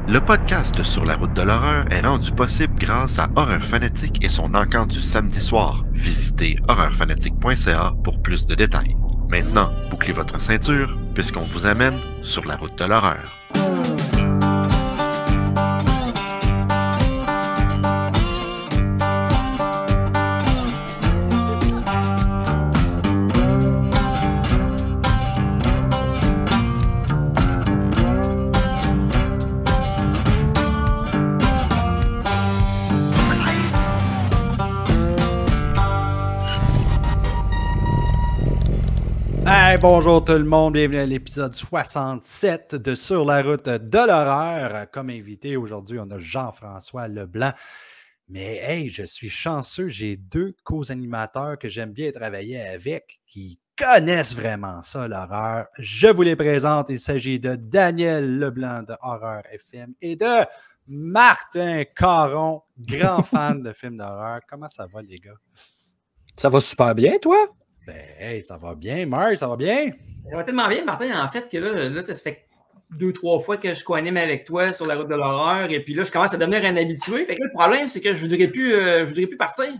Le podcast Sur la route de l'horreur est rendu possible grâce à Horreur Fanatique et son encamp du samedi soir. Visitez horreurfanatique.ca pour plus de détails. Maintenant, bouclez votre ceinture puisqu'on vous amène sur la route de l'horreur. Hey, bonjour tout le monde, bienvenue à l'épisode 67 de Sur la route de l'horreur. Comme invité aujourd'hui, on a Jean-François Leblanc. Mais hey, je suis chanceux, j'ai deux co-animateurs que j'aime bien travailler avec qui connaissent vraiment ça, l'horreur. Je vous les présente, il s'agit de Daniel Leblanc de Horreur FM et de Martin Caron, grand fan de films d'horreur. Comment ça va les gars? Ça va super bien, toi? Ben, hey, ça va bien. Marc, ça va bien? Ça va tellement bien, Martin, en fait, que là ça se fait 2-3 fois que je co-anime avec toi sur la route de l'horreur, et puis là, je commence à devenir un habitué. Fait que là, le problème, c'est que je voudrais plus partir.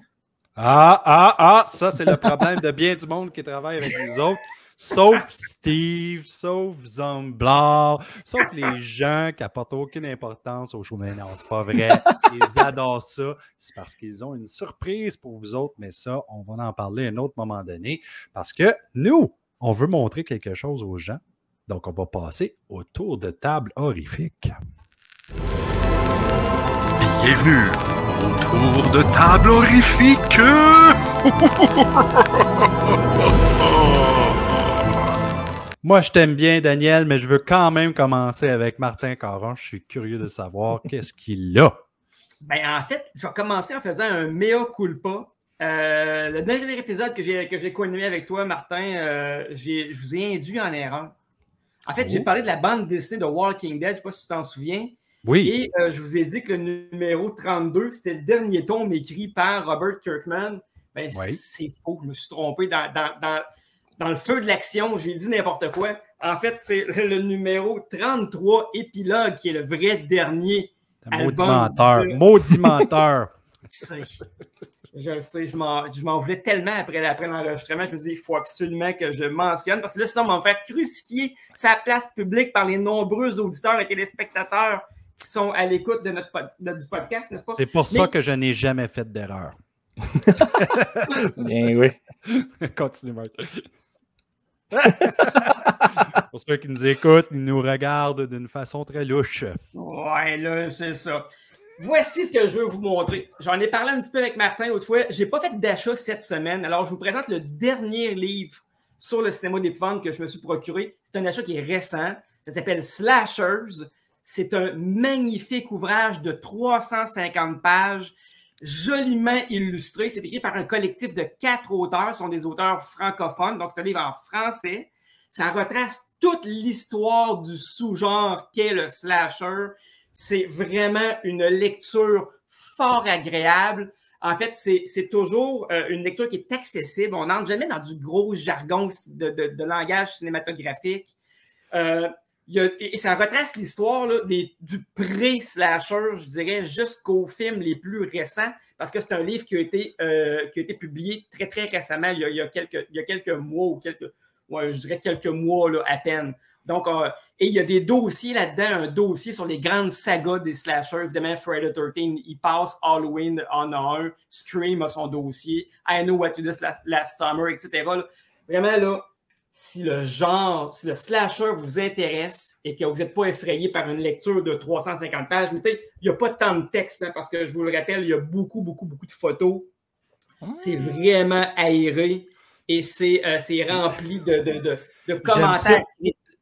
Ça, c'est le problème de bien du monde qui travaille avec nous autres. Sauf Steve, sauf Zomblar, sauf les gens qui n'apportent aucune importance au show. Mais non, c'est pas vrai. Ils adorent ça. C'est parce qu'ils ont une surprise pour vous autres. Mais ça, on va en parler à un autre moment donné. Parce que nous, on veut montrer quelque chose aux gens. Donc, on va passer au tour de table horrifique. Bienvenue au tour de table horrifique! Moi, je t'aime bien, Daniel, mais je veux quand même commencer avec Martin Caron. Je suis curieux de savoir qu'est-ce qu'il a. Ben, en fait, je vais commencer en faisant un mea culpa. Le dernier épisode que j'ai co-animé avec toi, Martin, je vous ai induit en erreur. En fait, j'ai parlé de la bande dessinée de Walking Dead, je ne sais pas si tu t'en souviens. Oui. Et je vous ai dit que le numéro 32, c'était le dernier tome écrit par Robert Kirkman. Ben, oui. C'est faux, je me suis trompé dans le feu de l'action, j'ai dit n'importe quoi. En fait, c'est le numéro 33, épilogue, qui est le vrai dernier album. Maudit menteur. Je le sais, je m'en voulais tellement après l'enregistrement. Je me dis, il faut absolument que je mentionne, parce que là, sinon, on va me faire crucifier sa place publique par les nombreux auditeurs et téléspectateurs qui sont à l'écoute de du podcast, n'est-ce pas? C'est pour ça que je n'ai jamais fait d'erreur. Bien oui. Continue, Marc. Pour ceux qui nous écoutent, ils nous regardent d'une façon très louche. Ouais, là, c'est ça. Voici ce que je veux vous montrer. J'en ai parlé un petit peu avec Martin l'autre fois. Je n'ai pas fait d'achat cette semaine. Alors, je vous présente le dernier livre sur le cinéma d'épouvante que je me suis procuré. C'est un achat qui est récent. Ça s'appelle Slashers. C'est un magnifique ouvrage de 350 pages, joliment illustré. C'est écrit par un collectif de 4 auteurs. Ce sont des auteurs francophones. Donc, c'est un livre en français. Ça retrace toute l'histoire du sous-genre qu'est le slasher. C'est vraiment une lecture fort agréable. En fait, c'est toujours une lecture qui est accessible. On n'entre jamais dans du gros jargon de langage cinématographique. Et ça retrace l'histoire là, du pré-slasher, je dirais, jusqu'aux films les plus récents, parce que c'est un livre qui a été publié très, très récemment, il y a quelques mois, ou je dirais quelques mois là, à peine. Donc, et il y a des dossiers là-dedans, un dossier sur les grandes sagas des slashers. Évidemment, Friday the 13, il passe, Halloween en a un, Scream a son dossier, I Know What You Did Last Summer, etc. Là, vraiment, là, si le slasher vous intéresse et que vous n'êtes pas effrayé par une lecture de 350 pages, il n'y a pas tant de texte, hein, parce que je vous le rappelle, il y a beaucoup, beaucoup, beaucoup de photos. C'est vraiment aéré et c'est rempli de commentaires.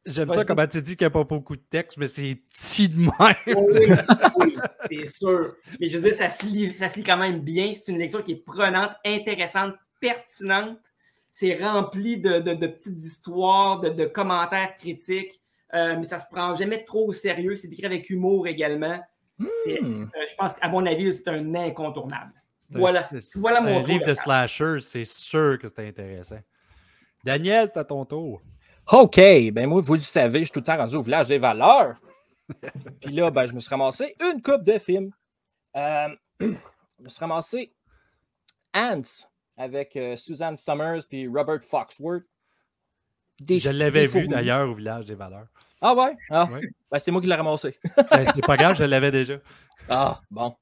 J'aime ça comment tu dis qu'il n'y a pas beaucoup de texte, mais c'est petit de même. Oui, c'est sûr. Mais je veux dire, ça se lit quand même bien. C'est une lecture qui est prenante, intéressante, pertinente. C'est rempli de petites histoires, de commentaires critiques, mais ça ne se prend jamais trop au sérieux. C'est écrit avec humour également. Je pense qu'à mon avis, c'est un incontournable. Voilà mon un livre de slasher, c'est sûr que c'est intéressant. Daniel, c'est à ton tour. OK, ben moi, vous le savez, je suis tout le temps rendu au village des valeurs. Puis là, ben, je me suis ramassé une coupe de films. Je me suis ramassé Ants avec Suzanne Summers puis Robert Foxworth. Je l'avais vu d'ailleurs au Village des Valeurs. Ah ouais? Ah. Ouais. Ben, c'est moi qui l'ai ramassé. Ben, c'est pas grave, je l'avais déjà. Ah, bon.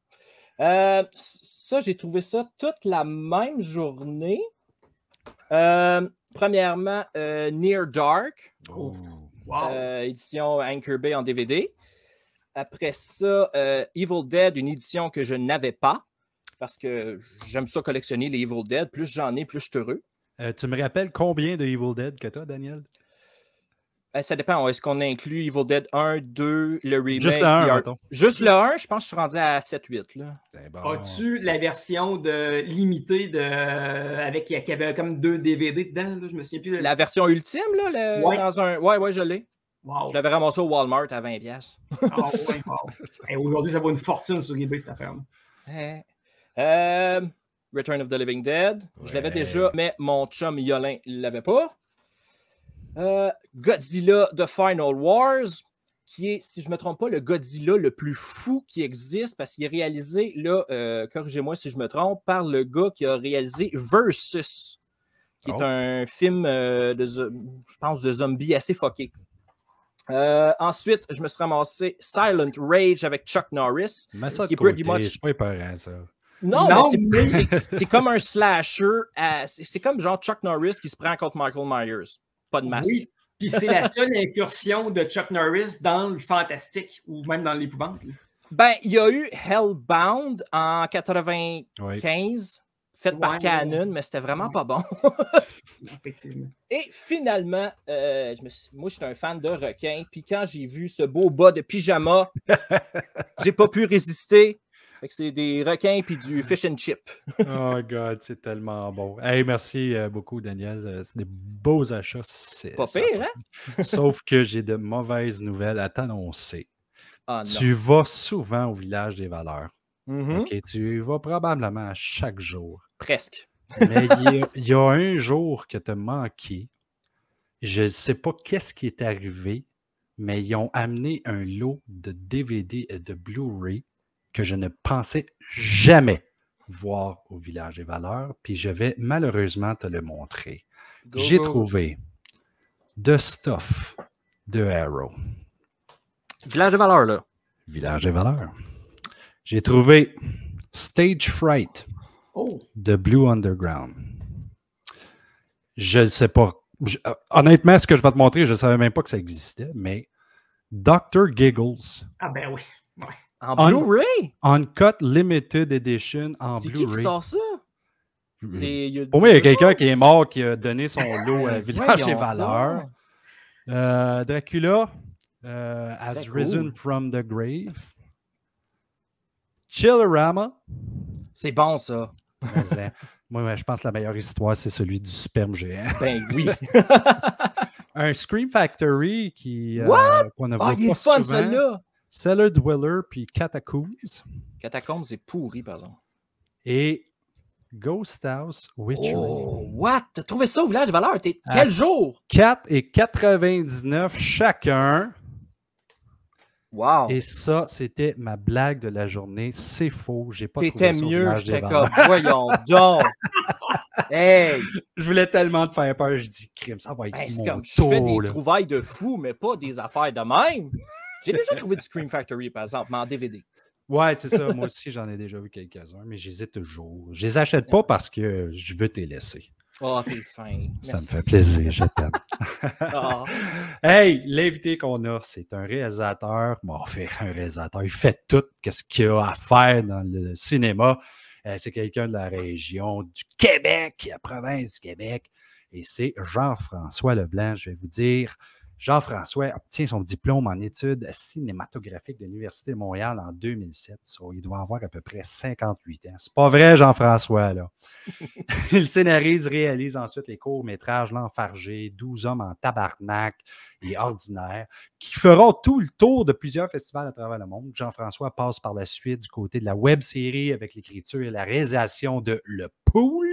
Ça, j'ai trouvé ça toute la même journée. Premièrement, Near Dark, édition Anchor Bay en DVD. Après ça, Evil Dead, une édition que je n'avais pas, parce que j'aime ça collectionner les Evil Dead. Plus j'en ai, plus je suis heureux. Tu me rappelles combien de Evil Dead que tu as, Daniel? Ça dépend. Est-ce qu'on inclut Evil Dead 1, 2, le remake? Juste le 1, mettons. Juste le 1, je pense que je suis rendu à 7-8. Là. Bon. As-tu la version limitée avec qui avait comme 2 DVD dedans? Là? Je me souviens plus. La version ultime, là? Ouais. Dans un... ouais, je l'ai. Wow. Je l'avais ramassé au Walmart à 20$. Ah, ouais, wow. Hey, aujourd'hui, ça vaut une fortune sur eBay, cette affaire-là. Return of the Living Dead. Ouais. Je l'avais déjà, mais mon chum Yolin ne l'avait pas. Godzilla The Final Wars, qui est, si je ne me trompe pas, le Godzilla le plus fou qui existe, parce qu'il est réalisé, là, corrigez-moi si je me trompe, par le gars qui a réalisé Versus, qui est un film, je pense, de zombies assez fucké. Ensuite, je me suis ramassé Silent Rage avec Chuck Norris. Mais ça, qui est pretty much... c'est pas épeurant, ça. Non, mais c'est comme un slasher. C'est comme genre Chuck Norris qui se prend contre Michael Myers. Pas de masque. Oui, puis c'est la seule incursion de Chuck Norris dans le fantastique ou même dans l'épouvante. Ben, il y a eu Hellbound en 95, fait par Canon, mais c'était vraiment pas bon. Effectivement. Et finalement, moi, je suis un fan de requins. Puis quand j'ai vu ce beau bas de pyjama, j'ai pas pu résister. Fait que c'est des requins puis du fish and chip. Oh God, c'est tellement bon. Hey, merci beaucoup, Daniel. C'est des beaux achats. C'est pas pire, hein? Sauf que j'ai de mauvaises nouvelles à t'annoncer. Ah, tu vas souvent au Village des Valeurs. Mm-hmm. OK, tu vas probablement à chaque jour. Presque. Mais il y a un jour que tu as manqué. Je ne sais pas qu'est-ce qui est arrivé, mais ils ont amené un lot de DVD et de Blu-ray que je ne pensais jamais voir au Village des Valeurs, puis je vais malheureusement te le montrer. J'ai trouvé The Stuff de Arrow. Village des Valeurs, là. Village des Valeurs. J'ai trouvé Stage Fright de Blue Underground. Je ne sais pas. Honnêtement, ce que je vais te montrer, je ne savais même pas que ça existait, mais Dr. Giggles. Ah ben oui. Ouais. En Blu-ray? Uncut Limited Edition en C'est Blu-ray. qui sort ça? Pour moi, il y a quelqu'un qui est mort qui a donné son lot à Village des Valeurs. Dracula has risen from the grave. Chillerama. C'est bon, ça. Moi, je pense que la meilleure histoire, c'est celui du sperme géant. Ben oui. Un Scream Factory qu'on ne voit il pas est fun, souvent. celle-là. Cellar Dweller puis Catacombs. Catacombs, c'est pourri, par exemple. Et Ghost House Witchery. Oh, what? T'as trouvé ça au Village des Valeurs? Quel jour? 4,99 chacun. Wow. Et ça, c'était ma blague de la journée. C'est faux. J'ai pas trouvé T'étais ça au mieux, Village des j'étais Valeurs. comme, voyons donc. Hey! Je voulais tellement te faire peur. Je dis, crime, ça va être Ben, c'est mon comme, je tour, fais des là. trouvailles de fou, mais pas des affaires de même. J'ai déjà trouvé du Scream Factory, par exemple, mais en DVD. Ouais, c'est ça. Moi aussi, j'en ai déjà vu quelques-uns, mais j'hésite toujours. Je les achète pas parce que je veux te laisser. Oh, t'es fin. Ça me fait plaisir, je t'aime. Oh. Hey, l'invité qu'on a, c'est un réalisateur. Bon, un réalisateur, il fait tout ce qu'il a à faire dans le cinéma. C'est quelqu'un de la région du Québec, la province du Québec. Et c'est Jean-François Leblanc. Je vais vous dire, Jean-François obtient son diplôme en études cinématographiques de l'Université de Montréal en 2007. Il doit avoir à peu près 58 ans. C'est pas vrai, Jean-François, là. Il scénarise, réalise ensuite les courts-métrages L'Enfargé, 12 hommes en tabarnak et Ordinaire, qui feront tout le tour de plusieurs festivals à travers le monde. Jean-François passe par la suite du côté de la web-série avec l'écriture et la réalisation de Le Pool,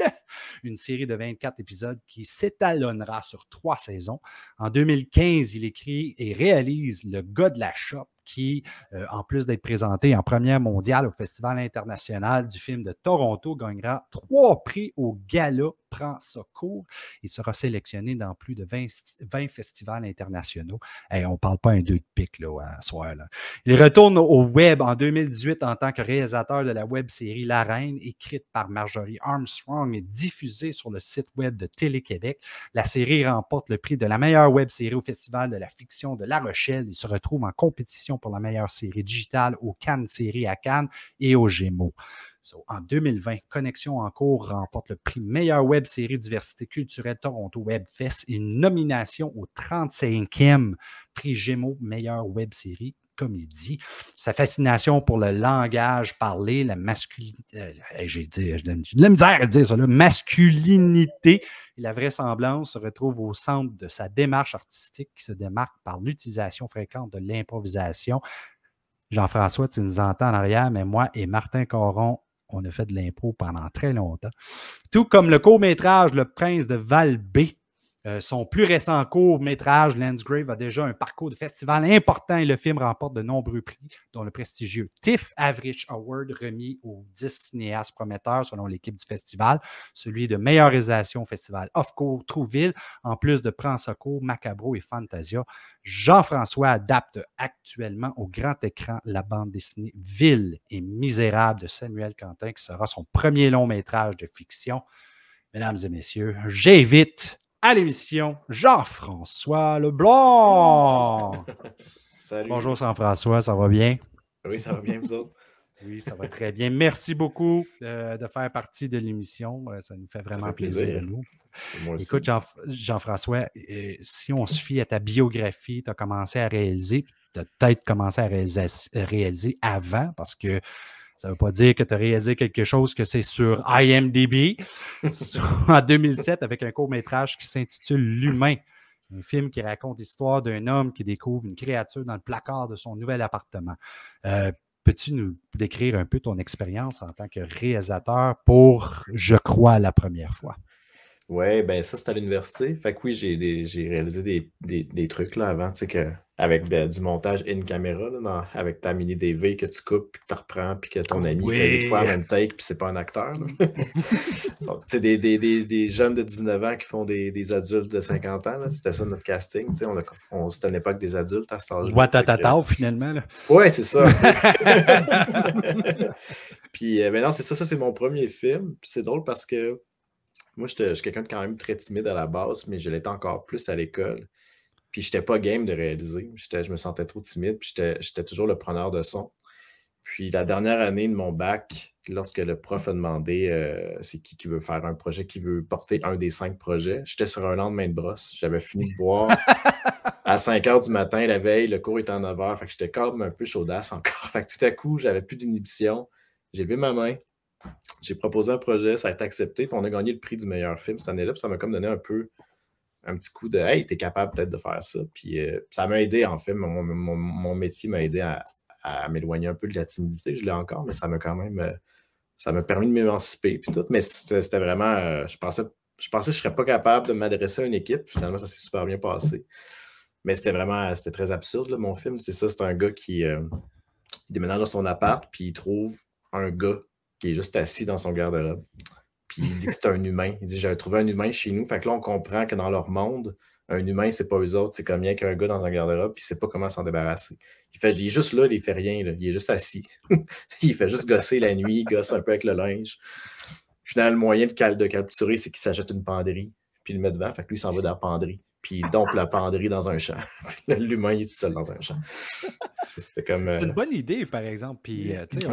une série de 24 épisodes qui s'étalonnera sur 3 saisons. En 2015, il écrit et réalise Le gars de la shop, qui, en plus d'être présenté en première mondiale au Festival international du film de Toronto, gagnera 3 prix au Gala Prends ça court. Il sera sélectionné dans plus de 20 festivals internationaux. Hey, on ne parle pas un 2 de pique là, à soir. Là. Il retourne au web en 2018 en tant que réalisateur de la web-série La Reine, écrite par Marjorie Armstrong et diffusée sur le site web de Télé-Québec. La série remporte le prix de la meilleure web-série au Festival de la fiction de La Rochelle. Il se retrouve en compétition pour la meilleure série digitale au Cannes Série à Cannes et aux Gémeaux. En 2020, Connexion en cours remporte le prix meilleure web-série diversité culturelle Toronto Webfest et une nomination au 35e prix Gémeaux meilleure web-série comédie. Sa fascination pour le langage parlé, la masculinité, j'ai de la misère à dire ça, la masculinité et la vraisemblance se retrouvent au centre de sa démarche artistique qui se démarque par l'utilisation fréquente de l'improvisation. Jean-François, tu nous entends en arrière, mais moi et Martin Caron, on a fait de l'impro pendant très longtemps. Tout comme le court-métrage Le Prince de Val-B. Son plus récent court-métrage, Landsgrave, a déjà un parcours de festival important et le film remporte de nombreux prix, dont le prestigieux TIFF Average Award remis aux 10 cinéastes prometteurs selon l'équipe du festival, celui de meilleure réalisation au festival Off-Court Trouville, en plus de Prends ça court, Macabro et Fantasia. Jean-François adapte actuellement au grand écran la bande dessinée Ville et Misérable de Samuel Quentin, qui sera son premier long-métrage de fiction. Mesdames et messieurs, j'invite à l'émission Jean-François Leblanc. Salut. Bonjour Jean-François, ça va bien? Oui, ça va bien, vous autres? Oui, ça va très bien. Merci beaucoup de faire partie de l'émission. Ça nous fait vraiment plaisir à nous. Écoute, Jean-François, si on se fie à ta biographie, tu as commencé à réaliser, tu as peut-être commencé à réaliser avant, parce que ça ne veut pas dire que tu as réalisé quelque chose que c'est sur IMDb en 2007 avec un court-métrage qui s'intitule L'Humain. Un film qui raconte l'histoire d'un homme qui découvre une créature dans le placard de son nouvel appartement. Peux-tu nous décrire un peu ton expérience en tant que réalisateur pour, je crois, la première fois? Oui, ben ça, c'était à l'université. Fait que oui, j'ai réalisé des trucs là avant, tu sais, avec du montage in caméra, là, avec ta mini DV que tu coupes, puis que tu reprends, puis que ton ami fait 8 fois en même take, puis c'est pas un acteur. Tu sais, des jeunes de 19 ans qui font des adultes de 50 ans, là, c'était ça notre casting. Tu sais, c'était une époque des adultes à cet âge-là. Ouattatata, finalement. Oui, c'est ça. Puis maintenant, c'est ça, c'est mon premier film. Puis c'est drôle parce que moi, je suis quelqu'un de quand même très timide à la base, mais je l'étais encore plus à l'école. Puis, je n'étais pas game de réaliser. Je me sentais trop timide, puis j'étais toujours le preneur de son. Puis, la dernière année de mon bac, lorsque le prof a demandé c'est qui veut faire un projet, qui veut porter un des 5 projets, j'étais sur un lendemain de brosse. J'avais fini de boire à 5 h du matin la veille. Le cours était à 9 h. Fait que j'étais comme un peu chaudasse encore. Fait que tout à coup, j'avais plus d'inhibition. J'ai levé ma main. J'ai proposé un projet, ça a été accepté, puis on a gagné le prix du meilleur film cette année-là, puis ça m'a comme donné un petit coup de « Hey, t'es capable peut-être de faire ça », puis ça m'a aidé en fait, mon métier m'a aidé à m'éloigner un peu de la timidité, je l'ai encore, mais ça m'a quand même, ça m'a permis de m'émanciper, puis tout, mais c'était vraiment, je pensais que je ne serais pas capable de m'adresser à une équipe, finalement ça s'est super bien passé, mais c'était très absurde là, mon film, c'est ça, c'est un gars qui déménage dans son appart, puis il trouve un gars qui est juste assis dans son garde-robe. Puis il dit que c'est un humain. Il dit, j'ai trouvé un humain chez nous. Fait que là, on comprend que dans leur monde, un humain, c'est pas eux autres. C'est comme bien qu'un gars dans un garde-robe, puis il sait pas comment s'en débarrasser. Il est juste là, il fait rien. Là. Il est juste assis. Il fait juste gosser la nuit, il gosse un peu avec le linge. Finalement, le moyen de capturer, c'est qu'il s'achète une penderie, puis il le met devant. Fait que lui, il s'en va dans la penderie. Puis il dompe la penderie dans un champ. L'humain, il est tout seul dans un champ. C'était comme... C'est une bonne idée, par exemple. Puis, tu sais,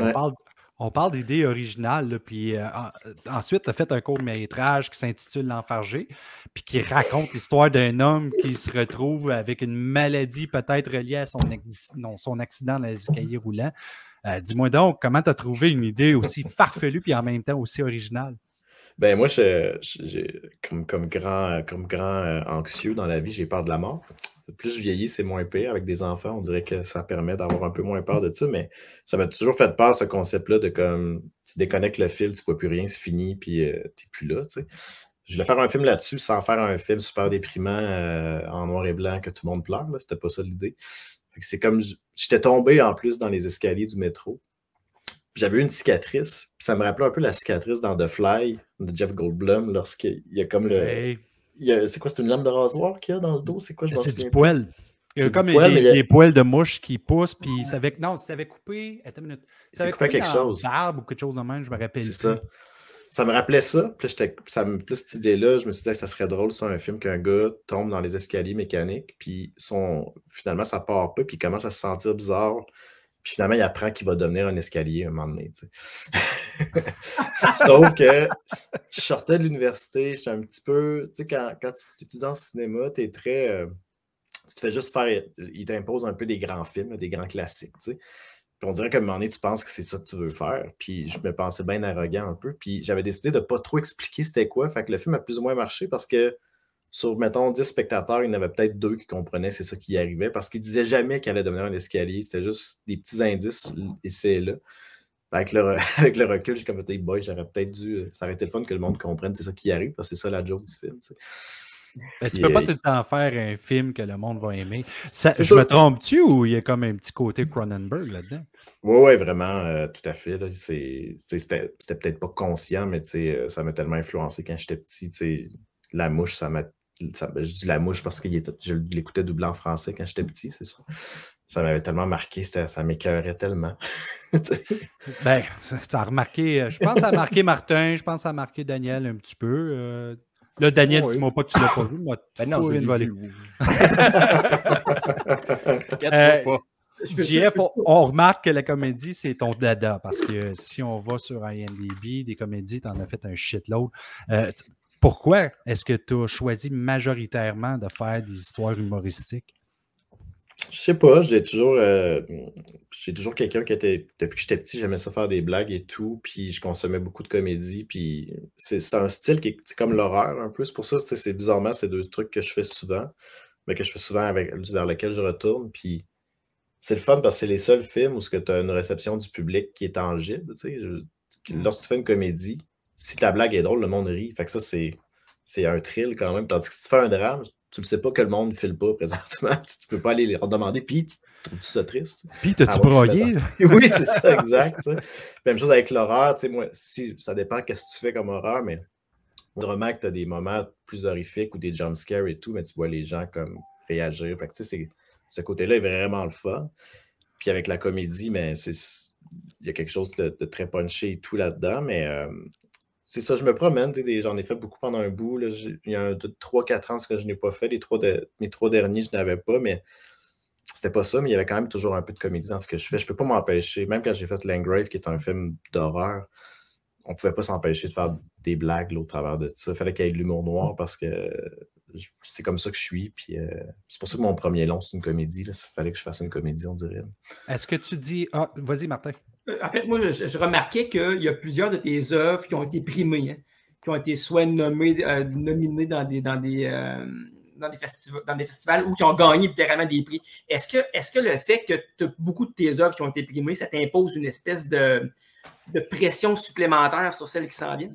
on parle d'idées originales, là, puis ensuite, tu as fait un court-métrage qui s'intitule L'Enfargé, puis qui raconte l'histoire d'un homme qui se retrouve avec une maladie peut-être reliée à son accident dans les escaliers roulants. Dis-moi donc, comment tu as trouvé une idée aussi farfelue puis en même temps aussi originale? Ben moi, comme grand anxieux dans la vie, j'ai peur de la mort. Plus je vieillis, c'est moins pire. Avec des enfants, on dirait que ça permet d'avoir un peu moins peur de ça, mais ça m'a toujours fait peur, ce concept-là de comme tu déconnectes le fil, tu ne vois plus rien, c'est fini, puis tu n'es plus là. Tu sais. Je voulais faire un film là-dessus sans faire un film super déprimant en noir et blanc que tout le monde pleure. C'était pas ça l'idée. C'est comme j'étais tombé en plus dans les escaliers du métro. J'avais eu une cicatrice. Puis ça me rappelait un peu la cicatrice dans The Fly de Jeff Goldblum lorsqu'il y a comme le. C'est quoi, c'est une lame de rasoir qu'il y a dans le dos? C'est quoi, je m'en souviens? C'est du poil. Il y a comme des poils de mouche qui poussent, puis ça avait. Non, ça avait coupé. Attends une minute. Ça avait coupé quelque chose. Barbe ou quelque chose de même, je me rappelle. C'est ça. Ça me rappelait ça. Puis plus cette idée-là, je me suis dit que ça serait drôle sur un film qu'un gars tombe dans les escaliers mécaniques, puis finalement, ça part pas, puis il commence à se sentir bizarre. Puis finalement, il apprend qu'il va devenir un escalier un moment donné. Sauf que je sortais de l'université, j'étais un petit peu. Tu sais, quand tu étudies en cinéma, tu es très. Tu te fais juste faire. Il t'impose un peu des grands films, des grands classiques. Tu sais. Puis on dirait qu'à un moment donné, tu penses que c'est ça que tu veux faire. Puis je me pensais bien arrogant un peu. Puis j'avais décidé de ne pas trop expliquer c'était quoi. Fait que le film a plus ou moins marché parce que sur, mettons, 10 spectateurs, il y en avait peut-être 2 qui comprenaient c'est ça qui y arrivait parce qu'il ne disait jamais qu'il allait devenir un escalier. C'était juste des petits indices ici et là. Avec le recul, j'ai comme dit, boy, j'aurais peut-être dû. Ça aurait été le fun que le monde comprenne c'est ça qui arrive parce que c'est ça la joke du film. Tu sais. Tu peux pas tout le temps faire un film que le monde va aimer. Je me trompe-tu ou il y a comme un petit côté Cronenberg là-dedans? Oui, vraiment, tout à fait. Là. C'était peut-être pas conscient, mais ça m'a tellement influencé quand j'étais petit. La mouche, je dis la mouche parce que je l'écoutais doublé en français quand j'étais petit, c'est ça. Ça m'avait tellement marqué, ça m'écœurait tellement. Ben, ça a remarqué, je pense que ça a marqué Martin, je pense que ça a marqué Daniel un petit peu. Là, Daniel, dis-moi pas que tu l'as pas vu. Moi, non, je l'ai vu. JF, on remarque que la comédie, c'est ton dada, parce que si on va sur IMDb, des comédies, tu en as fait un shitload. Pourquoi est-ce que tu as choisi majoritairement de faire des histoires humoristiques? Je sais pas, j'ai toujours quelqu'un qui était, depuis que j'étais petit, j'aimais ça faire des blagues et tout, puis je consommais beaucoup de comédie, puis c'est un style qui est comme l'horreur un peu, c'est pour ça, c'est bizarrement, c'est 2 trucs que je fais souvent, mais que je fais souvent vers lesquels je retourne, puis c'est le fun parce que c'est les seuls films où tu as une réception du public qui est tangible, tu sais, lorsque tu fais une comédie, si ta blague est drôle, le monde rit, fait que ça, c'est un thrill quand même, tandis que si tu fais un drame, tu ne sais pas que le monde ne file pas présentement. Tu ne peux pas aller leur demander, puis tu trouves ça triste. Puis t'as-tu broyé? Oui, c'est ça, exact. Même chose avec l'horreur. Moi, ça dépend qu'est-ce que tu fais comme horreur, mais vraiment que tu as des moments plus horrifiques ou des jumpscares et tout, mais tu vois les gens comme réagir. Fait que, ce côté-là est vraiment le fun. Puis avec la comédie, mais il y a quelque chose de très punché et tout là-dedans, mais c'est ça, je me promène, j'en ai fait beaucoup pendant un bout. Là, il y a 3-4 ans, ce que je n'ai pas fait. Mes 3 derniers, je n'avais pas, mais c'était pas ça. Mais il y avait quand même toujours un peu de comédie dans ce que je fais. Je peux pas m'empêcher. Même quand j'ai fait Landgrave, qui est un film d'horreur, on pouvait pas s'empêcher de faire des blagues là, au travers de ça. Il fallait qu'il y ait de l'humour noir parce que c'est comme ça que je suis. Puis c'est pour ça que mon premier long, c'est une comédie. Il fallait que je fasse une comédie, on dirait. Est-ce que tu dis... Ah, vas-y, Martin. En fait, moi, je remarquais qu'il y a plusieurs de tes œuvres qui ont été primées, hein, qui ont été soit nominées dans des festivals ou qui ont gagné littéralement des prix. Est-ce que le fait que tu as beaucoup de tes œuvres qui ont été primées, ça t'impose une espèce de pression supplémentaire sur celles qui s'en viennent?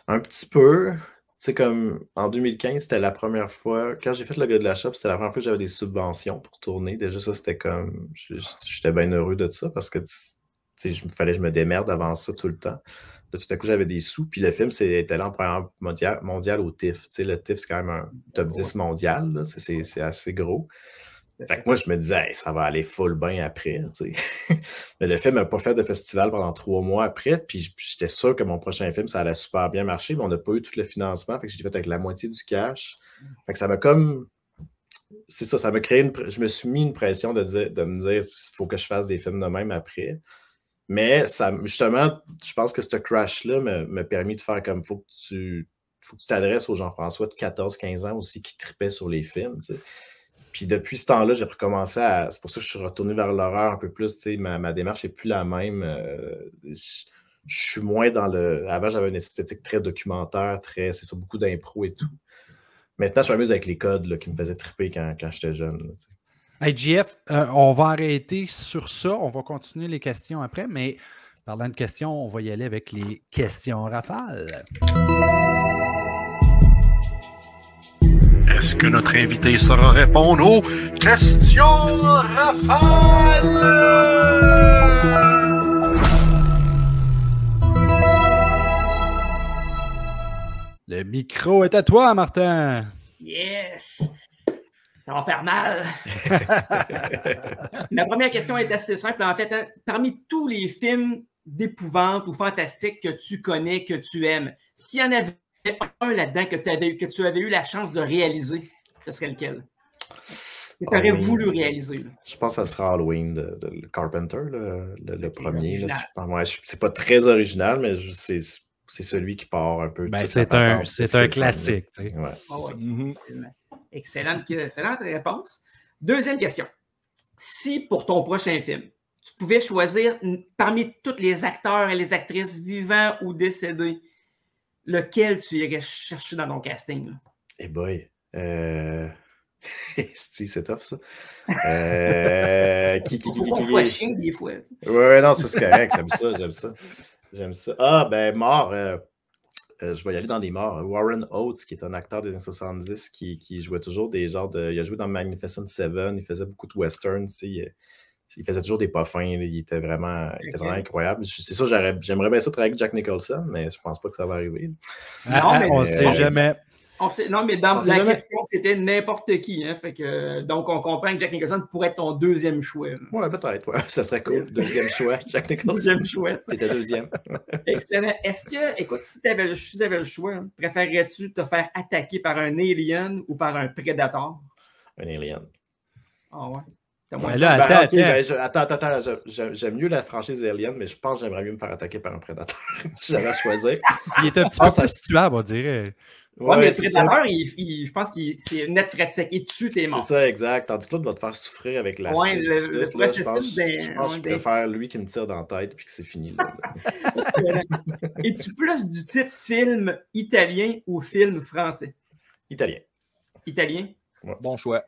Un petit peu. Tu sais, comme en 2015, c'était la première fois, quand j'ai fait le gars de la shop, c'était la première fois que j'avais des subventions pour tourner. Déjà, ça, c'était comme, j'étais bien heureux de ça parce que il fallait que je me démerde avant ça tout le temps. Là, tout à coup, j'avais des sous. Puis le film, était là en première mondial au TIFF. Le TIFF, c'est quand même un top 10 mondial. C'est assez gros. Fait que moi, je me disais, hey, ça va aller full bain après. Mais le film n'a pas fait de festival pendant 3 mois après. Puis j'étais sûr que mon prochain film, ça allait super bien marcher. Mais on n'a pas eu tout le financement. Fait que j'ai fait avec la moitié du cash. Fait que ça m'a comme... C'est ça, ça m'a créé je me suis mis une pression de me dire, il faut que je fasse des films de même après. Mais ça, justement, je pense que ce crash-là m'a permis de faire comme, faut que tu t'adresses aux Jean-François de 14-15 ans aussi qui tripaient sur les films. T'sais. Puis depuis ce temps-là, j'ai recommencé c'est pour ça que je suis retourné vers l'horreur un peu plus. Ma démarche n'est plus la même. Je suis moins dans le... Avant, j'avais une esthétique très documentaire, c'est ça, beaucoup d'impro et tout. Maintenant, je m'amuse avec les codes là, qui me faisaient triper quand j'étais jeune. Là, hey, JF, on va arrêter sur ça. On va continuer les questions après, mais parlant de questions, on va y aller avec les questions rafales. Est-ce que notre invité saura répondre aux questions rafales? Le micro est à toi, Martin. Yes! Ça va faire mal. Ma première question est assez simple. En fait, hein, parmi tous les films d'épouvante ou fantastiques que tu connais, que tu aimes, s'il y en avait un là-dedans que tu avais eu la chance de réaliser, ce serait lequel? Que tu aurais voulu réaliser. Là. Je pense que ça sera Halloween de Carpenter, le premier. C'est pas très original, mais c'est celui qui part un peu. Ben, c'est un classique. Tu sais. Ouais, Excellente réponse. Deuxième question. Si pour ton prochain film, tu pouvais choisir parmi tous les acteurs et les actrices vivants ou décédés, lequel tu irais chercher dans ton casting? Eh boy. C'est tough, ça. Qui soit chien des fois. Ouais, non, ça c'est correct. J'aime ça. Ah, ben, mort. Je vais y aller dans des morts. Warren Oates, qui est un acteur des années 70, qui jouait toujours des genres de... Il a joué dans Magnificent Seven, il faisait beaucoup de western, tu sais. Il faisait toujours des pas fins, il était vraiment incroyable. C'est sûr, j'aimerais bien ça travailler avec Jack Nicholson, mais je pense pas que ça va arriver. On ne sait jamais. Non, mais dans la question, c'était n'importe qui. Hein, fait que, donc, on comprend que Jack Nicholson pourrait être ton deuxième choix. Ouais, peut-être. Ouais. Ça serait cool. Deuxième choix, Jack Nicholson. Deuxième choix. C'était deuxième. Excellent. Est-ce que, écoute, si tu avais le choix, hein, préférerais-tu te faire attaquer par un alien ou par un prédateur? Un alien. Ah ouais. Attends. J'aime mieux la franchise Alien, mais je pense que j'aimerais mieux me faire attaquer par un prédateur. Si j'avais à choisir. Il est un petit peu plus situable, on dirait. Ouais, mais le prédateur, je pense que c'est net fret sec. Il tue tes morts. C'est ça, exact. Tandis que l'autre va te faire souffrir avec la ouais, le processus je pense que je préfère lui qui me tire dans la tête puis que c'est fini. Es-tu plus du type film italien ou film français? Italien. Italien? Ouais. Bon choix.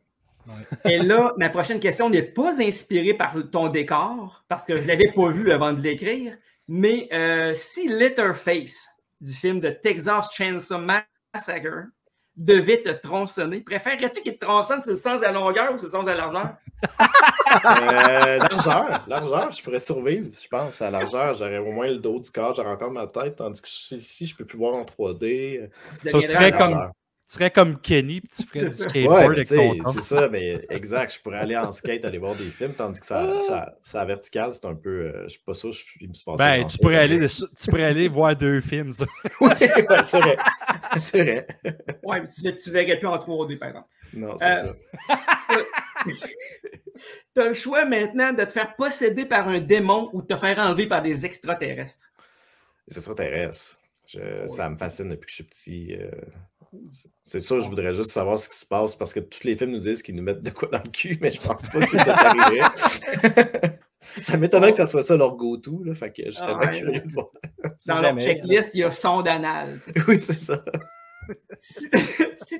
Ouais. Et là, ma prochaine question n'est pas inspirée par ton décor, parce que je ne l'avais pas vu avant de l'écrire, mais si Letterface du film de Texas Chainsaw Massacre devait te tronçonner, préférerais-tu qu'il te tronçonne sur le sens de la longueur ou sur le sens de la largeur? Largeur, je pourrais survivre, je pense. À largeur, j'aurais au moins le dos du corps, j'aurais encore ma tête, tandis que ici, je peux plus voir en 3D. Tu serais comme Kenny, puis tu ferais du skateboard avec ton corps. C'est ça, mais exact. Je pourrais aller en skate, aller voir des films, tandis que ça vertical, c'est un peu... je suis pas sûr, il me se passe ben, tu pourrais aller voir 2 films, ça. Ouais, c'est vrai. C'est vrai. Ouais, mais tu verrais plus en 3D, par exemple. Non, c'est ça. Tu as le choix maintenant de te faire posséder par un démon ou de te faire enlever par des extraterrestres. Les extraterrestres. Ça me fascine depuis que je suis petit. C'est sûr, je voudrais juste savoir ce qui se passe parce que tous les films nous disent qu'ils nous mettent de quoi dans le cul, mais je pense pas que ça arriverait. Ça m'étonnerait que ça soit ça leur go-to, là, fait que je serais bien curieux de voir. Dans leur checklist, il y a sonde anal. Oui, c'est ça. Si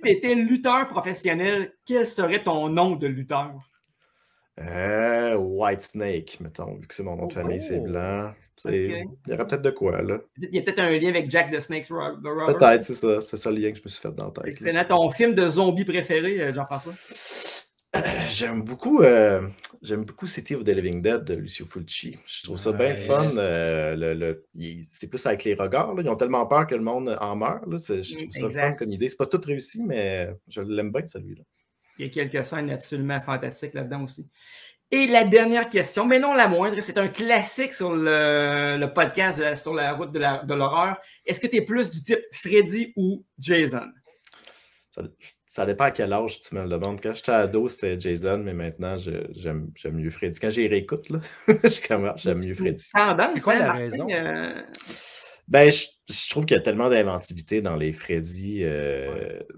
tu étais lutteur professionnel, quel serait ton nom de lutteur? White Snake, mettons, vu que c'est mon nom de famille, c'est blanc. Il y aurait peut-être de quoi, là. Il y a peut-être un lien avec Jack the Snake Roberts. Peut-être, c'est ça. C'est ça le lien que je me suis fait dans la tête. Excellent. Ton film de zombie préféré, Jean-François? J'aime beaucoup City of the Living Dead de Lucio Fulci. Je trouve ça bien fun. C'est plus avec les regards. Là. Ils ont tellement peur que le monde en meurt. Là. Je trouve ça fun comme idée. C'est pas tout réussi, mais je l'aime bien, celui-là. Il y a quelques scènes absolument fantastiques là-dedans aussi. Et la dernière question, mais non la moindre, c'est un classique sur le podcast sur la route de l'horreur. Est-ce que tu es plus du type Freddy ou Jason? Ça dépend à quel âge tu me le demandes. Quand j'étais ado, c'était Jason, mais maintenant, j'aime mieux Freddy. Quand j'y réécoute, là, j'aime mieux Freddy. C'est quoi la raison? Ben, je trouve qu'il y a tellement d'inventivité dans les Freddy.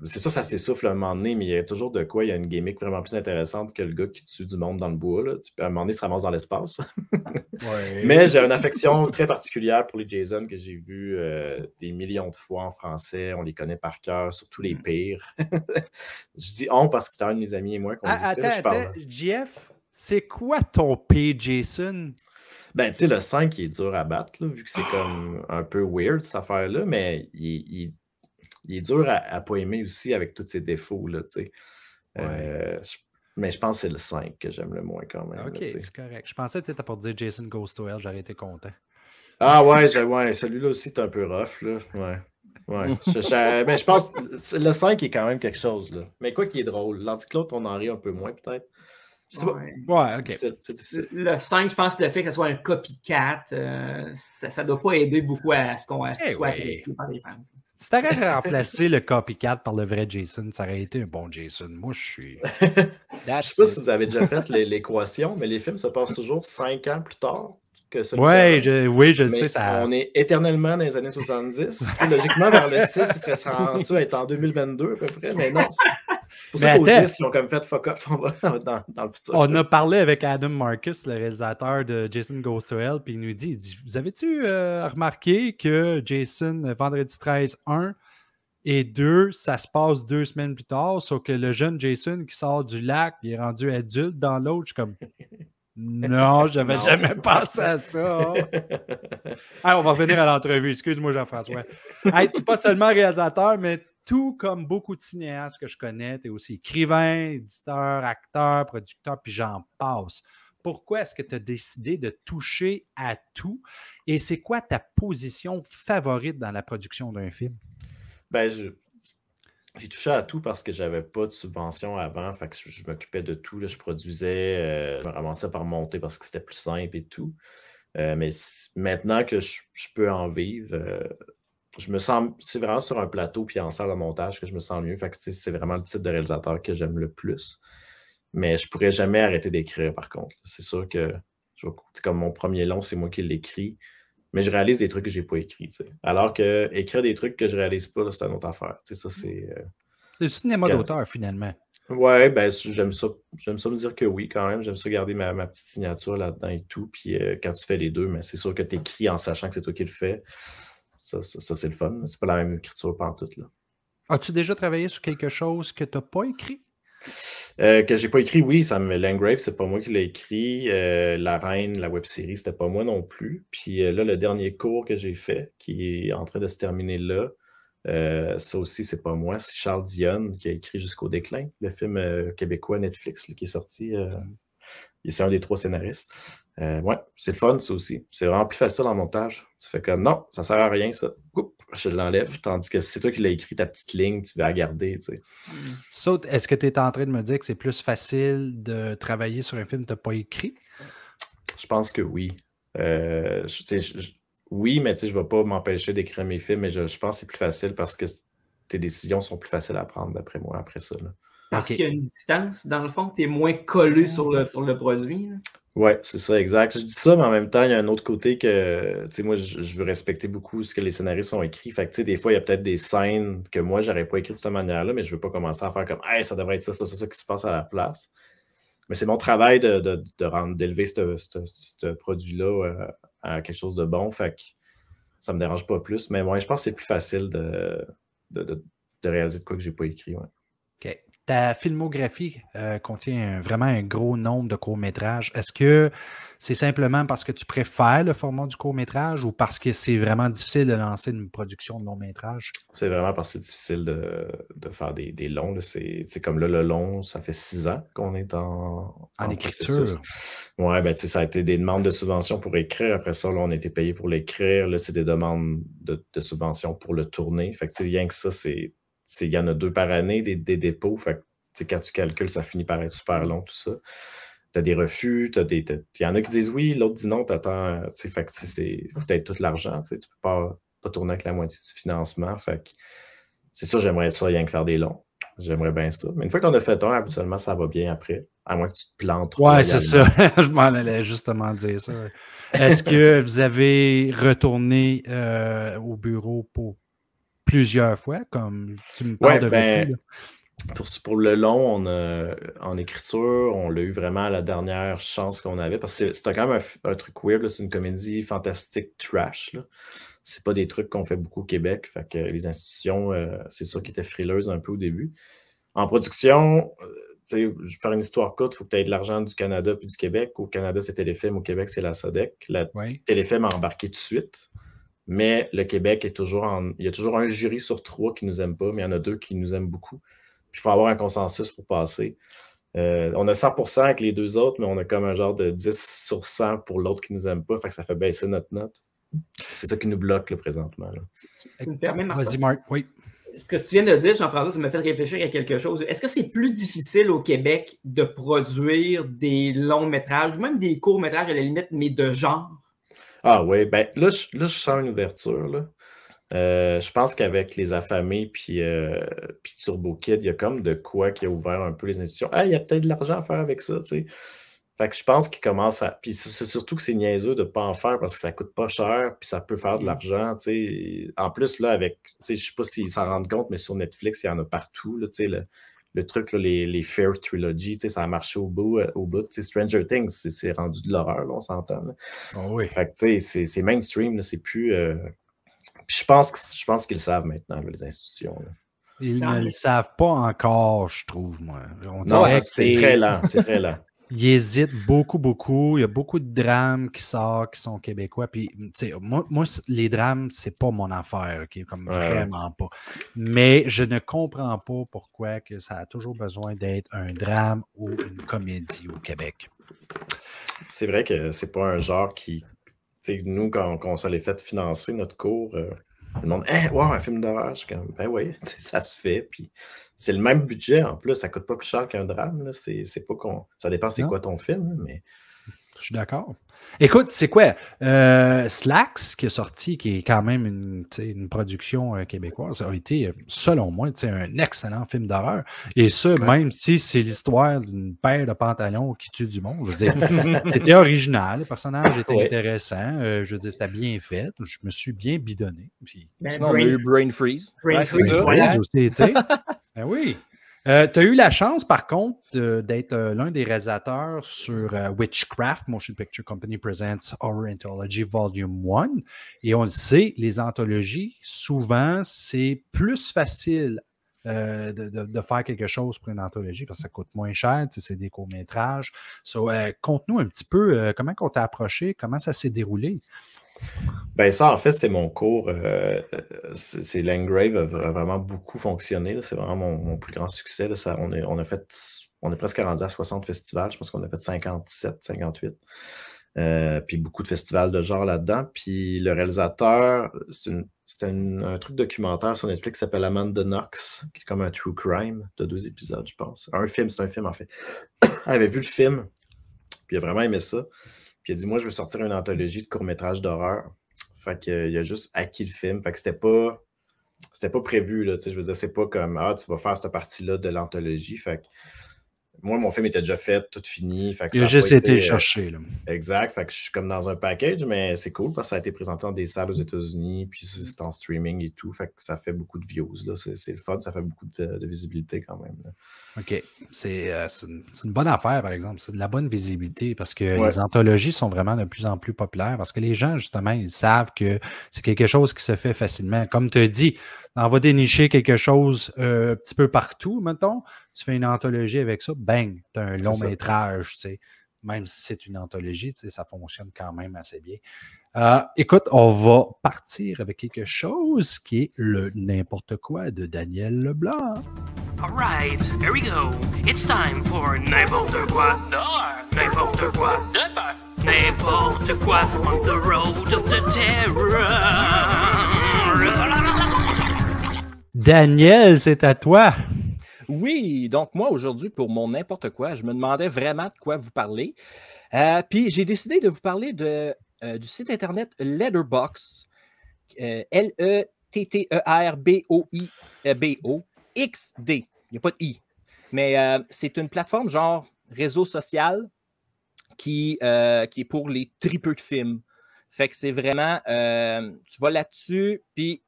C'est sûr, ça s'essouffle à un moment donné, mais il y a toujours de quoi. Il y a une gimmick vraiment plus intéressante que le gars qui tue du monde dans le bois. Là. À un moment donné, il se ramasse dans l'espace. Ouais. Mais j'ai une affection très particulière pour les Jason que j'ai vus des millions de fois en français. On les connaît par cœur, surtout les pires. Je dis on parce que c'était un de mes amis et moi qu'on dit. Attends, Jeff, c'est quoi ton P. Jason? Ben, tu sais, le 5, il est dur à battre, là, vu que c'est comme un peu weird, cette affaire-là, mais il est dur à pas aimer aussi avec tous ses défauts, là, tu sais. Mais je pense que c'est le 5 que j'aime le moins quand même. OK, là, c'est correct. Je pensais que tu étais pour dire Jason Goes to Hell, j'aurais été content. Ah ouais, celui-là aussi est un peu rough, là. Ouais. Mais je pense que le 5 est quand même quelque chose, là. Mais quoi qu'il est drôle. L'Anticlote, on en rit un peu moins, peut-être. Je sais pas. Ouais, C'est OK. difficile, c'est difficile. Le 5, je pense que le fait que ce soit un copycat, ça ne doit pas aider beaucoup à ce qu'il soit apprécié par les fans. Si t'aurais remplacé le copycat par le vrai Jason, ça aurait été un bon Jason. Moi, je suis... Je sais pas si vous avez déjà fait l'équation, mais les films se passent toujours 5 ans plus tard que celui Ouais, d'avant. je sais. Ça... On est éternellement dans les années 70. Logiquement, vers le 6, il serait censé être en 2022 à peu près, mais non. C'est pour ça qu'au 10, ils ont comme fait fuck off, on va dans le futur. On a parlé avec Adam Marcus, le réalisateur de Jason Goes to Hell, puis il nous dit, vous avez-tu remarqué que Jason, Vendredi 13, 1 et 2, ça se passe 2 semaines plus tard, sauf que le jeune Jason qui sort du lac, il est rendu adulte dans l'autre, je suis comme... Non, j'avais jamais pensé à ça. On va revenir à l'entrevue. Excuse-moi, Jean-François. Hey, t'es pas seulement réalisateur, mais tout comme beaucoup de cinéastes que je connais, tu es aussi écrivain, éditeur, acteur, producteur, puis j'en passe. Pourquoi est-ce que tu as décidé de toucher à tout? Et c'est quoi ta position favorite dans la production d'un film? Ben, j'ai touché à tout parce que j'avais pas de subvention avant, fait que je m'occupais de tout, là, je produisais, je me ramassais par monter parce que c'était plus simple et tout. Mais maintenant que je peux en vivre, je me sens, c'est vraiment sur un plateau puis en salle de montage que je me sens mieux. Fait que c'est vraiment le type de réalisateur que j'aime le plus. Mais je pourrais jamais arrêter d'écrire par contre. C'est sûr que comme mon premier long, c'est moi qui l'écris. Mais je réalise des trucs que j'ai pas écrits. T'sais. Alors que écrire des trucs que je réalise pas, c'est une autre affaire. Ça, c'est. C'est le cinéma d'auteur, finalement. Ouais, ben j'aime ça. J'aime ça me dire que oui, quand même. J'aime ça garder ma petite signature là-dedans et tout. Puis quand tu fais les deux, mais c'est sûr que tu écris en sachant que c'est toi qui le fais. Ça c'est le fun. C'est pas la même écriture pantoute, là. As-tu déjà travaillé sur quelque chose que tu n'as pas écrit? Que j'ai pas écrit, oui, L'Engrave, c'est pas moi qui l'ai écrit. La Reine, la web-série, c'était pas moi non plus. Puis là, le dernier cours que j'ai fait, qui est en train de se terminer là, ça aussi, c'est pas moi. C'est Charles Dionne qui a écrit Jusqu'au déclin, le film québécois Netflix là, qui est sorti. C'est un des 3 scénaristes. Ouais, c'est le fun, ça aussi. C'est vraiment plus facile en montage. Tu fais comme, non, ça sert à rien, ça. Oups, je l'enlève. Tandis que si c'est toi qui l'as écrit, ta petite ligne, tu vas la garder, tu sais. Est-ce que tu es en train de me dire que c'est plus facile de travailler sur un film que tu n'as pas écrit? Je pense que oui. Oui, mais je ne vais pas m'empêcher d'écrire mes films, mais je pense que c'est plus facile parce que tes décisions sont plus faciles à prendre, d'après moi, après ça. Là. Parce qu'il y a une distance, dans le fond, tu es moins collé sur le produit. Oui, c'est ça, exact. Je dis ça, mais en même temps, il y a un autre côté que, moi, je veux respecter beaucoup ce que les scénaristes ont écrit. Fait que, des fois, il y a peut-être des scènes que moi, j'aurais pas écrites de cette manière-là, mais je veux pas commencer à faire comme, hey, ça devrait être ça qui se passe à la place. Mais c'est mon travail d'élever ce produit-là à quelque chose de bon. Fait que ça me dérange pas plus. Mais moi, je pense que c'est plus facile de réaliser de quoi que j'ai pas écrit. Ouais. OK. Ta filmographie contient vraiment un gros nombre de courts-métrages. Est-ce que c'est simplement parce que tu préfères le format du court-métrage ou parce que c'est vraiment difficile de lancer une production de long-métrage? C'est vraiment parce que c'est difficile de faire des longs. C'est comme là, le long, ça fait 6 ans qu'on est en écriture. Oui, ben, ça a été des demandes de subventions pour écrire. Après ça, là, on a été payé pour l'écrire. Là, c'est des demandes de subventions pour le tourner. Fait que rien que ça, il y en a 2 par année, des dépôts. Fait que, quand tu calcules, ça finit par être super long, tout ça. Tu as des refus, il y en a qui disent oui, l'autre dit non, t'attends. Fait que il faut être tout l'argent. Tu peux pas tourner avec la moitié du financement. Fait que c'est sûr, j'aimerais ça, rien que faire des longs. J'aimerais bien ça. Mais une fois que tu en as fait un, habituellement, ça va bien après. À moins que tu te plantes. Ouais, c'est ça. Je m'en allais justement dire ça. Est-ce que vous avez retourné au bureau pour plusieurs fois, comme tu me parles de refus? Pour le long, en écriture, on l'a eu vraiment à la dernière chance qu'on avait, parce que c'était quand même un truc weird, c'est une comédie fantastique trash. Là. C'est pas des trucs qu'on fait beaucoup au Québec, fait que les institutions, c'est sûr qu'ils étaient frileuses un peu au début. En production, je vais faire une histoire courte, il faut que tu aies de l'argent du Canada puis du Québec. Au Canada, c'est Téléfilm, au Québec, c'est la SODEC. Téléfilm a embarqué tout de suite. Mais le Québec est toujours il y a toujours un jury sur 3 qui nous aime pas, mais il y en a 2 qui nous aiment beaucoup. Puis il faut avoir un consensus pour passer. On a 100% avec les 2 autres, mais on a comme un genre de 10 sur 100 pour l'autre qui nous aime pas. Fait que ça fait baisser notre note. C'est ça qui nous bloque là, présentement. Là. Tu me permets, Martin? Vas-y, Marc, oui. Ce que tu viens de dire, Jean-François, ça m'a fait réfléchir à quelque chose. Est-ce que c'est plus difficile au Québec de produire des longs métrages ou même des courts métrages à la limite, mais de genre? Ah oui, ben là, je sens une ouverture. Là. Je pense qu'avec Les Affamés puis Turbo Kid, il y a comme de quoi qui a ouvert un peu les institutions. Ah, il y a peut-être de l'argent à faire avec ça, tu sais. Fait que je pense qu'il commence à. Puis c'est surtout que c'est niaiseux de ne pas en faire parce que ça coûte pas cher, puis ça peut faire de l'argent, tu sais. En plus, là, avec. Tu sais, je sais pas s'ils s'en rendent compte, mais sur Netflix, il y en a partout, là, tu sais. Le truc, là, les Fair Trilogy, tu sais, ça a marché au bout. Tu sais, Stranger Things, c'est rendu de l'horreur, là, on s'entend. Là. Oh oui. Fait que, tu sais, c'est mainstream, là, c'est plus. Puis je pense qu'ils le savent maintenant, là, les institutions. Là. Ils ne le savent pas encore, je trouve, moi. On Non, dirait c'est très lent, c'est très lent. Ils hésitent beaucoup, beaucoup. Il y a beaucoup de drames qui sortent, qui sont québécois. Puis, tu sais, moi, les drames, c'est pas mon affaire, OK? Comme vraiment pas. Mais je ne comprends pas pourquoi que ça a toujours besoin d'être un drame ou une comédie au Québec. C'est vrai que c'est pas un genre qui... Tu sais, nous, quand on se l'est fait financer, notre cours, le monde, wow, un film d'horreur. Je suis comme, ben oui, ça se fait. Puis c'est le même budget en plus, ça coûte pas plus cher qu'un drame. Là. C'est pas qu'on. Ça dépend c'est quoi ton film, là, mais. Je suis d'accord. Écoute, c'est quoi? Slacks, qui est sorti, qui est quand même une production québécoise, a été, selon moi, un excellent film d'horreur. Et ça, même si c'est l'histoire d'une paire de pantalons qui tue du monde. Je veux dire, c'était original, le personnage était intéressant. Je veux dire, c'était bien fait. Je me suis bien bidonné. Puis... Sinon, on a eu Brain Freeze. Brain Freeze, ça. voilà. Aussi, ben oui. Tu as eu la chance, par contre, d'être l'un des réalisateurs sur Witchcraft, Motion Picture Company Presents Horror Anthology Volume 1. Et on le sait, les anthologies, souvent, c'est plus facile de faire quelque chose pour une anthologie parce que ça coûte moins cher, c'est des courts-métrages. So, conte-nous un petit peu comment on t'a approché, comment ça s'est déroulé. Ben ça, en fait, c'est mon cours. C'est Landgrave a vraiment beaucoup fonctionné. C'est vraiment mon plus grand succès. Là. Ça, on est presque rendu à 60 festivals. Je pense qu'on a fait 57, 58. Puis beaucoup de festivals de genre là-dedans. Puis le réalisateur, c'est un truc documentaire sur Netflix qui s'appelle Amanda Knox, qui est comme un true crime de 2 épisodes, je pense. C'est un film en fait. Elle avait vu le film, puis il a vraiment aimé ça. Puis il a dit, moi, je veux sortir une anthologie de courts-métrages d'horreur. Fait qu'il a juste acquis le film. Fait que c'était pas prévu, là. Tu sais, je veux dire, c'est pas comme, tu vas faire cette partie-là de l'anthologie. Fait que moi, mon film était déjà fait, tout fini. Fait que il a juste été cherché, là. Exact. Fait que je suis comme dans un package, mais c'est cool parce que ça a été présenté dans des salles aux États-Unis, puis c'est en streaming et tout. Fait que ça fait beaucoup de views, là. C'est le fun, ça fait beaucoup de visibilité quand même, là. OK. C'est une bonne affaire, par exemple. C'est de la bonne visibilité parce que les anthologies sont vraiment de plus en plus populaires parce que les gens, justement, ils savent que c'est quelque chose qui se fait facilement. Comme tu as dit, on va dénicher quelque chose un petit peu partout, mettons. Tu fais une anthologie avec ça, bang, tu as un long métrage, tu sais. Même si c'est une anthologie, tu sais, ça fonctionne quand même assez bien. Écoute, on va partir avec quelque chose qui est le n'importe quoi de Daniel Leblanc. All right, here we go. It's time for n'importe quoi d'horreur. N'importe quoi de peur. N'importe quoi on the road of the terror. Daniel, c'est à toi. Oui, donc moi aujourd'hui, pour mon n'importe quoi, je me demandais vraiment de quoi vous parler. Puis j'ai décidé de vous parler du site internet Letterboxd, Letterboxd. Il n'y a pas de I. Mais c'est une plateforme genre réseau social qui est pour les tripeux de films. Fait que c'est vraiment, tu vas là-dessus, puis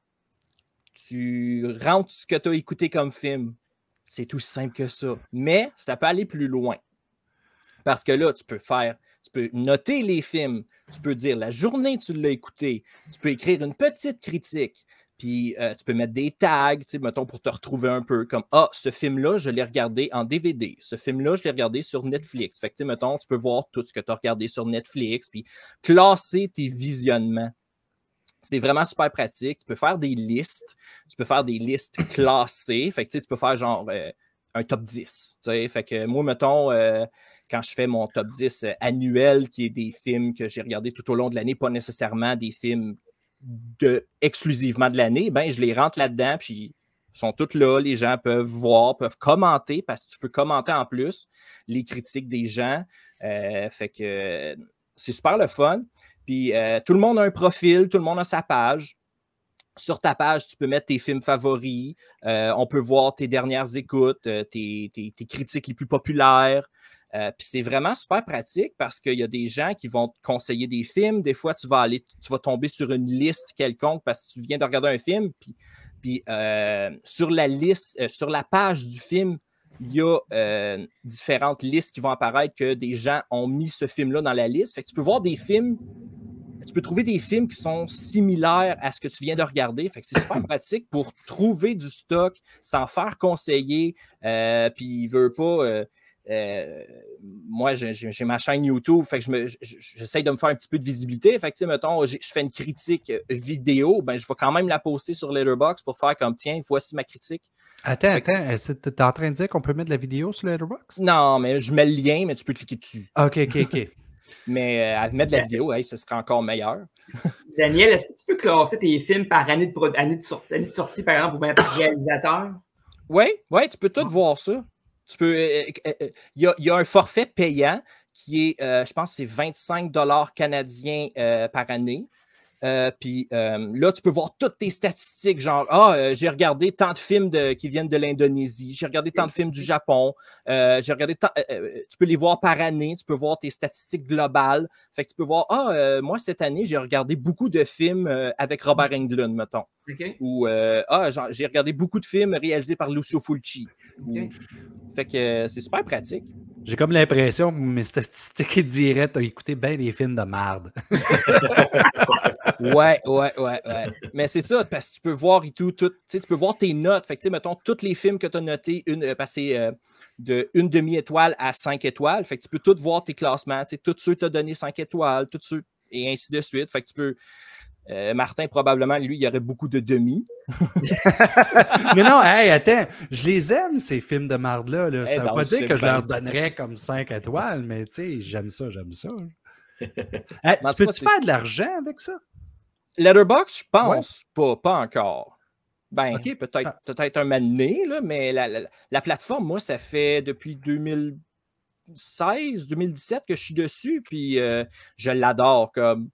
tu rentres ce que tu as écouté comme film. C'est tout simple que ça. Mais ça peut aller plus loin. Parce que là, tu peux noter les films, tu peux dire la journée que tu l'as écouté, tu peux écrire une petite critique, puis tu peux mettre des tags, mettons, pour te retrouver un peu, comme ce film-là, je l'ai regardé en DVD. Ce film-là, je l'ai regardé sur Netflix. Fait que, mettons, tu peux voir tout ce que tu as regardé sur Netflix, puis classer tes visionnements. C'est vraiment super pratique. Tu peux faire des listes. Tu peux faire des listes classées. Fait que tu peux faire genre un top 10. Fait que moi, mettons, quand je fais mon top 10 annuel, qui est des films que j'ai regardés tout au long de l'année, pas nécessairement des films exclusivement de l'année, ben je les rentre là-dedans, puis ils sont tous là. Les gens peuvent voir, peuvent commenter, parce que tu peux commenter en plus les critiques des gens. Fait que c'est super le fun. Puis tout le monde a un profil, tout le monde a sa page. Sur ta page, tu peux mettre tes films favoris. On peut voir tes dernières écoutes, tes critiques les plus populaires. Puis c'est vraiment super pratique parce qu'il y a des gens qui vont te conseiller des films. Des fois, tu vas tomber sur une liste quelconque parce que tu viens de regarder un film. Puis sur la liste, sur la page du film, il y a différentes listes qui vont apparaître que des gens ont mis ce film-là dans la liste. Fait que tu peux voir des films. Tu peux trouver des films qui sont similaires à ce que tu viens de regarder. Fait que c'est super pratique pour trouver du stock, s'en faire conseiller. Puis il veut pas. Moi, j'ai ma chaîne YouTube. Fait que j'essaye de me faire un petit peu de visibilité. Fait que, tu sais, mettons, je fais une critique vidéo. Ben, je vais quand même la poster sur Letterboxd pour faire comme, tiens, voici ma critique. Attends, t'es en train de dire qu'on peut mettre de la vidéo sur Letterboxd? Non, mais je mets le lien, mais tu peux cliquer dessus. OK. Mais à mettre de la vidéo, ce serait encore meilleur. Daniel, est-ce que tu peux classer tes films par année de sortie, par exemple, ou bien par réalisateur? Oui, tu peux tout voir ça. Tu peux. Il y a un forfait payant qui est, je pense, c'est 25 $ canadiens par année. Puis là, tu peux voir toutes tes statistiques, genre, j'ai regardé tant de films qui viennent de l'Indonésie, j'ai regardé tant de films du Japon, j'ai regardé tu peux les voir par année, tu peux voir tes statistiques globales. Fait que tu peux voir, moi, cette année, j'ai regardé beaucoup de films avec Robert Englund, mettons. Okay. Ou, j'ai regardé beaucoup de films réalisés par Lucio Fulci. Okay. Fait que c'est super pratique. J'ai comme l'impression que mes statistiques diraient t'as écouté bien des films de merde. Ouais. Mais c'est ça, parce que tu peux voir et tout tu peux voir tes notes. Fait que, mettons, tous les films que tu as notés, passer de 1 demi-étoile à 5 étoiles. Fait que tu peux tout voir tes classements. Tous ceux que tu as donné 5 étoiles, tous ceux, et ainsi de suite. Fait que tu peux. Martin, probablement, lui, il y aurait beaucoup de demi. Mais non, attends, je les aime, ces films de marde-là. Là. Ça ne veut pas dire que je leur donnerais comme 5 étoiles, mais tu sais, j'aime ça. Tu peux-tu faire de l'argent avec ça? Letterboxd, je pense pas encore. Ben, okay. peut-être un mané, là, mais la plateforme, moi, ça fait depuis 2016, 2017 que je suis dessus, puis je l'adore comme.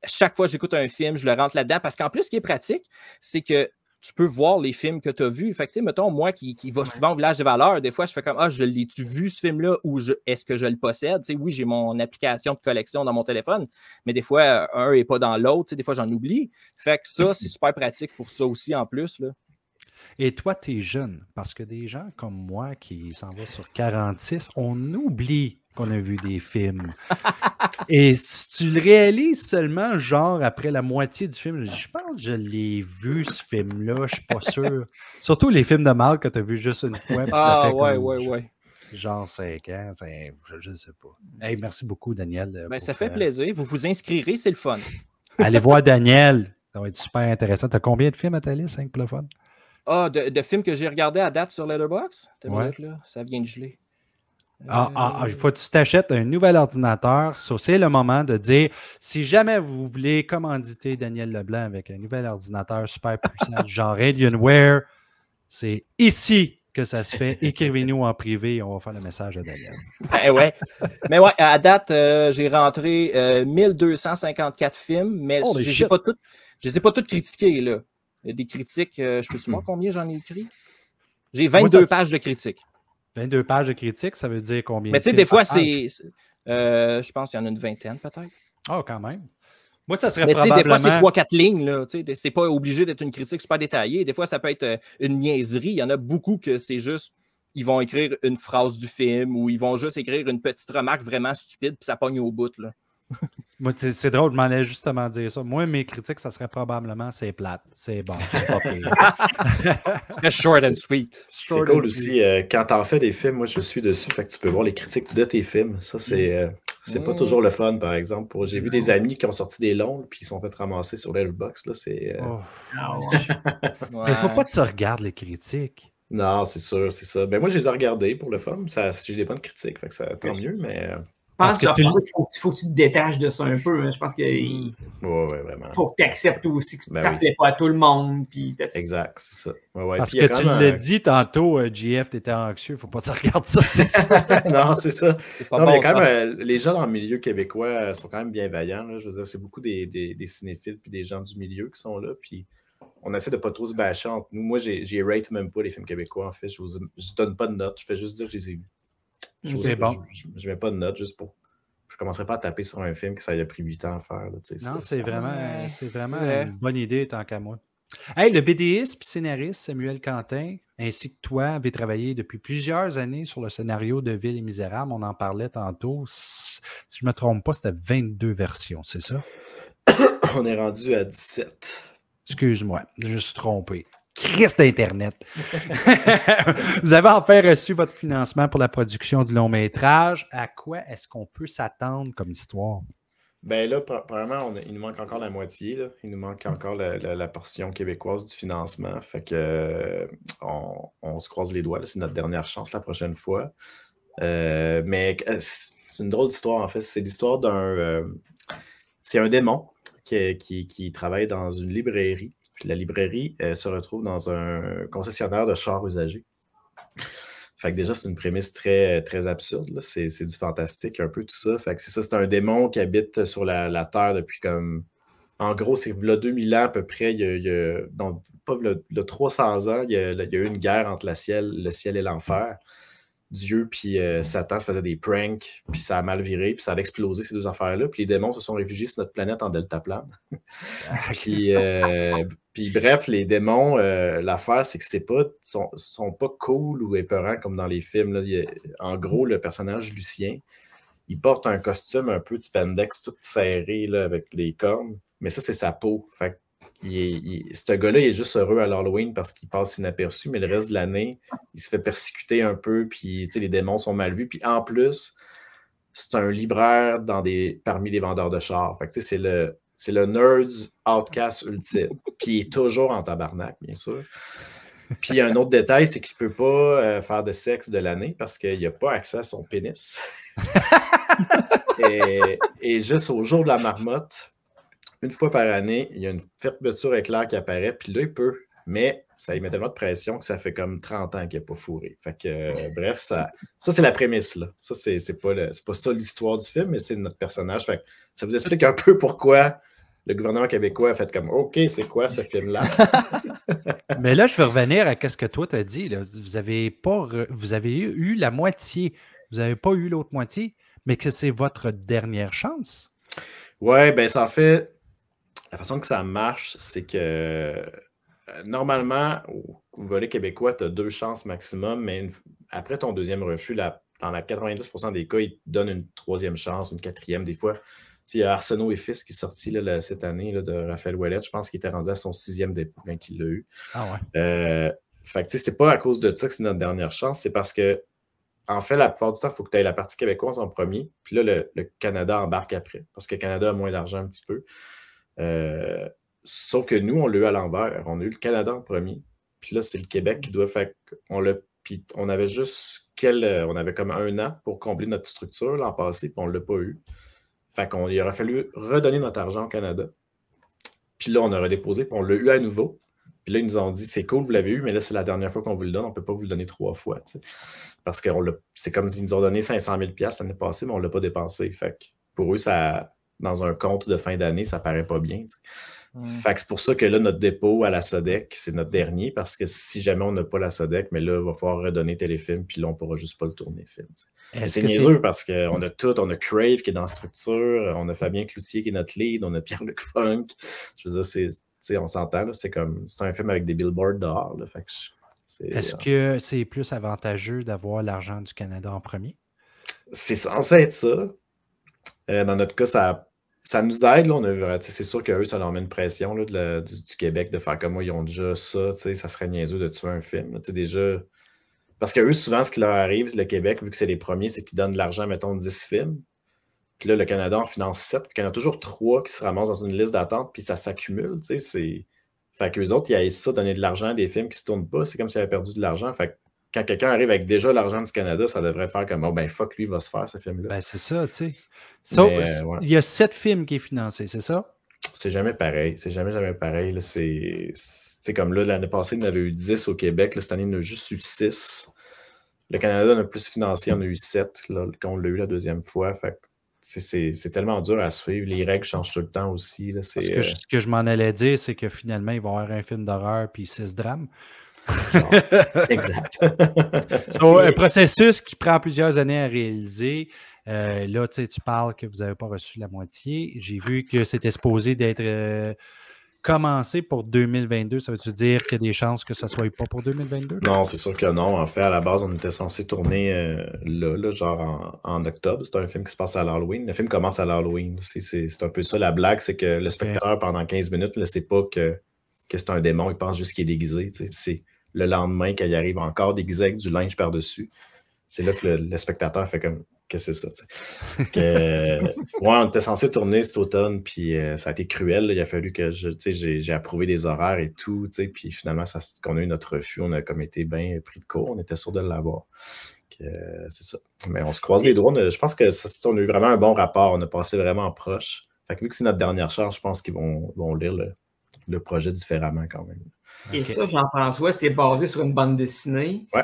Chaque fois que j'écoute un film, je le rentre là-dedans. Parce qu'en plus, ce qui est pratique, c'est que tu peux voir les films que tu as vus. Fait que, tu sais, mettons, moi qui va souvent au Village des valeurs, des fois, je fais comme, je l'ai-tu vu ce film-là ou est-ce que je le possède? Tu sais, oui, j'ai mon application de collection dans mon téléphone, mais des fois, un n'est pas dans l'autre. Tu sais, des fois, j'en oublie. Fait que ça, c'est super pratique pour ça aussi en plus, là. Et toi, tu es jeune, parce que des gens comme moi qui s'en vont sur 46, on oublie qu'on a vu des films. Et si tu le réalises seulement, genre, après la moitié du film, je pense que je l'ai vu, ce film-là, je suis pas sûr. Surtout les films de Marc que tu as vu juste une fois. Ouais. Genre 5 ans, je ne sais pas. Hey, merci beaucoup, Daniel. Ça fait plaisir. Vous vous inscrirez, c'est le fun. Allez voir Daniel. Ça va être super intéressant. Tu as combien de films à ta liste, pour le fun? De films que j'ai regardés à date sur Letterboxd? Ouais. Là, ça vient de geler. Il faut que tu t'achètes un nouvel ordinateur. So, c'est le moment de dire, si jamais vous voulez commanditer Daniel Leblanc avec un nouvel ordinateur super puissant, genre Alienware, c'est ici que ça se fait. Écrivez-nous en privé et on va faire le message à Daniel. Ouais. Mais ouais, à date, j'ai rentré 1254 films, mais je ne les ai pas toutes critiqués, là. Des critiques, je peux savoir combien j'en ai écrit? J'ai 22 pages de critiques. 22 pages de critiques, ça veut dire combien? Mais tu sais, des fois, je pense qu'il y en a une vingtaine, peut-être. Quand même. Moi, ça serait probablement... Mais des fois, c'est 3-4 lignes. Là, c'est pas obligé d'être une critique super détaillée. Des fois, ça peut être une niaiserie. Il y en a beaucoup que c'est juste... Ils vont écrire une phrase du film ou ils vont juste écrire une petite remarque vraiment stupide puis ça pogne au bout, là. Moi, c'est drôle, je m'en allais justement dire ça. Moi, mes critiques, ça serait probablement c'est plate. C'est bon. C'est short and sweet. C'est cool aussi. Quand t'en fais des films, moi, je suis dessus. Fait que tu peux voir les critiques de tes films. Ça, c'est C'est pas toujours le fun, par exemple. J'ai vu des amis qui ont sorti des longs puis ils sont fait ramasser sur Letterboxd. C'est... Oh. Ah ouais. Mais il faut pas que tu regardes les critiques. Non, c'est sûr, c'est ça. Ben moi, je les ai regardés pour le fun. J'ai des bonnes critiques, fait que ça tant mieux, mais... Je pense Parce que qu'il faut que tu te détaches de ça un peu. Hein. Je pense qu'il Ouais, vraiment. faut que tu acceptes aussi que ça Ben ne plaît pas à tout le monde. Puis exact, c'est ça. Ouais. Parce Puis il y a que quand tu même l'as dit tantôt, JF, tu étais anxieux. Faut pas que tu regardes ça, c'est ça. Non, c'est ça. C'est pas Non, bon, mais quand ça. même, les gens dans le milieu québécois sont quand même bienveillants. Là. Je veux dire, c'est beaucoup des cinéphiles puis des gens du milieu qui sont là. Puis on essaie de pas trop se bâcher entre nous. Moi, j'ai rate même pas les films québécois, en fait. Je donne pas de notes. Je fais juste dire que je les ai vus. C'est bon. Je mets pas de notes juste pour... Je commencerai pas à taper sur un film que ça a pris 8 ans à faire. Là, Non, c'est vraiment Ouais. une bonne idée, tant qu'à moi. Hey, le BDiste et scénariste Samuel Quentin, ainsi que toi, avez travaillé depuis plusieurs années sur le scénario de Ville et Misérable. On en parlait tantôt. Si je ne me trompe pas, c'était 22 versions, c'est ça? On est rendu à 17. Excuse-moi, je me suis trompé. Christ d'Internet! Vous avez enfin reçu votre financement pour la production du long-métrage. À quoi est-ce qu'on peut s'attendre comme histoire? Ben là, probablement, il nous manque encore la moitié. Là. Il nous manque encore la portion québécoise du financement. Fait que on se croise les doigts. Là. C'est notre dernière chance la prochaine fois. Mais c'est une drôle d'histoire, en fait. C'est l'histoire c'est un démon qui travaille dans une librairie. Puis la librairie se retrouve dans un concessionnaire de chars usagés. Fait que déjà, c'est une prémisse très, très absurde. Là. C'est du fantastique, un peu tout ça. Fait que c'est ça, c'est un démon qui habite sur la Terre depuis comme... En gros, c'est là 2000 ans à peu près. Donc, pas le 300 ans, il y a eu une guerre entre le ciel et l'enfer. Dieu puis Satan se faisaient des pranks, puis ça a mal viré, puis ça a explosé ces deux affaires-là. Puis les démons se sont réfugiés sur notre planète en deltaplane. Puis bref, les démons, l'affaire, c'est que sont pas cool ou épeurants comme dans les films. Là. En gros, le personnage Lucien, il porte un costume un peu de spandex tout serré là, avec les cornes, mais ça, c'est sa peau. Fait que ce gars-là, il est juste heureux à l'Halloween parce qu'il passe inaperçu, mais le reste de l'année, il se fait persécuter un peu, puis les démons sont mal vus. Puis en plus, c'est un libraire parmi les vendeurs de chars. Fait que c'est le nerds outcast ultime. Puis il est toujours en tabarnak, bien sûr. Puis un autre détail, c'est qu'il ne peut pas faire de sexe de l'année parce qu'il n'a pas accès à son pénis. et juste au jour de la marmotte, une fois par année, il y a une fermeture éclair qui apparaît, puis là, il peut. Mais ça lui met tellement de pression que ça fait comme 30 ans qu'il n'a pas fourré. Fait que, bref, ça c'est la prémisse, là. Ça, c'est pas ça l'histoire du film, mais c'est notre personnage. Fait que ça vous explique un peu pourquoi le gouvernement québécois a fait comme « OK, c'est quoi ce film-là? » Mais là, je veux revenir à ce que toi t'as dit. Là. Vous avez eu la moitié. Vous n'avez pas eu l'autre moitié, mais que c'est votre dernière chance. Ouais, ben ça en fait... La façon que ça marche, c'est que normalement, au volet québécois, tu as 2 chances maximum, mais après ton deuxième refus, dans la 90% des cas, ils te donnent une 3e chance, une 4e des fois. Il y a Arsenault et Fils qui est sorti là, cette année là, de Raphaël Ouellette. Je pense qu'il était rendu à son 6e dépôt quand il l'a eu. Ah ouais. Fait que c'est pas à cause de ça que c'est notre dernière chance, c'est parce que en fait, la plupart du temps, il faut que tu aies la partie québécoise en premier, puis là, le Canada embarque après, parce que le Canada a moins d'argent un petit peu. Sauf que nous, on l'a eu à l'envers. On a eu le Canada en premier. Puis là, c'est le Québec qui doit faire. Puis on avait juste on avait comme 1 an pour combler notre structure l'an passé, puis on ne l'a pas eu. Fait qu'il aurait fallu redonner notre argent au Canada. Puis là, on a redéposé, puis on l'a eu à nouveau. Puis là, ils nous ont dit c'est cool, vous l'avez eu, mais là, c'est la dernière fois qu'on vous le donne. On ne peut pas vous le donner 3 fois. T'sais. Parce que c'est comme s'ils nous ont donné 500 000 $ l'année passée, mais on ne l'a pas dépensé. Fait que pour eux, ça. Dans un compte de fin d'année, ça paraît pas bien. Fait que c'est pour ça que là, notre dépôt à la SODEC, c'est notre dernier, parce que si jamais on n'a pas la SODEC, mais là, il va falloir redonner Téléfilm, puis là, on ne pourra juste pas le tourner film. C'est niaiseux parce qu'on a tout, on a Crave qui est dans la structure, on a Fabien Cloutier qui est notre lead, on a Pierre-Luc Funk. Je veux dire, on s'entend, là, c'est un film avec des billboards dehors. Là, fait que est-ce que c'est plus avantageux d'avoir l'argent du Canada en premier? C'est censé être ça. Dans notre cas, ça nous aide. Là, c'est sûr qu'eux, ça leur met une pression là, du Québec de faire comme moi, ils ont déjà ça. Ça serait niaiseux de tuer un film. Là, déjà... Parce qu'eux, souvent, ce qui leur arrive, le Québec, vu que c'est les premiers, c'est qu'ils donnent de l'argent, mettons, 10 films. Puis là, le Canada en finance 7, puis il y en a toujours 3 qui se ramassent dans une liste d'attente, puis ça s'accumule, tu sais, c'est... Fait qu'eux autres, ils haïssent ça, donner de l'argent à des films qui se tournent pas, c'est comme s'ils avaient perdu de l'argent. Fait que quand quelqu'un arrive avec déjà l'argent du Canada, ça devrait faire comme, oh ben fuck, lui, il va se faire, ce film-là. Ben, c'est ça, tu sais. So, ouais. Il y a 7 films qui est financé, c'est ça? C'est jamais pareil. C'est jamais pareil. Là. C'est comme là, l'année passée, il y en avait eu 10 au Québec. Là, cette année, il y en a juste eu 6. Le Canada en a plus financé, il y en a eu 7 là, quand on l'a eu la deuxième fois. Fait que c'est tellement dur à suivre. Les règles changent tout le temps aussi. Là, Parce que ce que je m'en allais dire, c'est que finalement, il va y avoir un film d'horreur puis 6 drames. Genre, exact. So, un processus qui prend plusieurs années à réaliser. Là, tu parles que vous n'avez pas reçu la moitié. J'ai vu que c'était supposé d'être commencé pour 2022. Ça veut-tu dire qu'il y a des chances que ça ne soit pas pour 2022? Non, c'est sûr que non. En fait, à la base, on était censé tourner là, genre en octobre. C'est un film qui se passe à l'Halloween. Le film commence à l'Halloween. C'est un peu ça la blague, c'est que le spectateur, pendant 15 minutes, ne sait pas que c'est un démon. Il pense juste qu'il est déguisé. C'est le lendemain, quand il arrive encore déguisé avec du linge par-dessus. C'est là que le spectateur fait comme... que c'est ça. Ouais, on était censé tourner cet automne, puis ça a été cruel. Là. Il a fallu que j'ai approuvé des horaires et tout, puis finalement, qu'on a eu notre refus, on a comme été bien pris de court, on était sûr de l'avoir. C'est ça. Mais on se croise les doigts. Je pense que on a eu vraiment un bon rapport, on a passé vraiment proche. Fait que vu que c'est notre dernière charge, je pense qu'ils vont lire le projet différemment quand même. Et ça, Jean-François, c'est basé sur une bande dessinée. Ouais.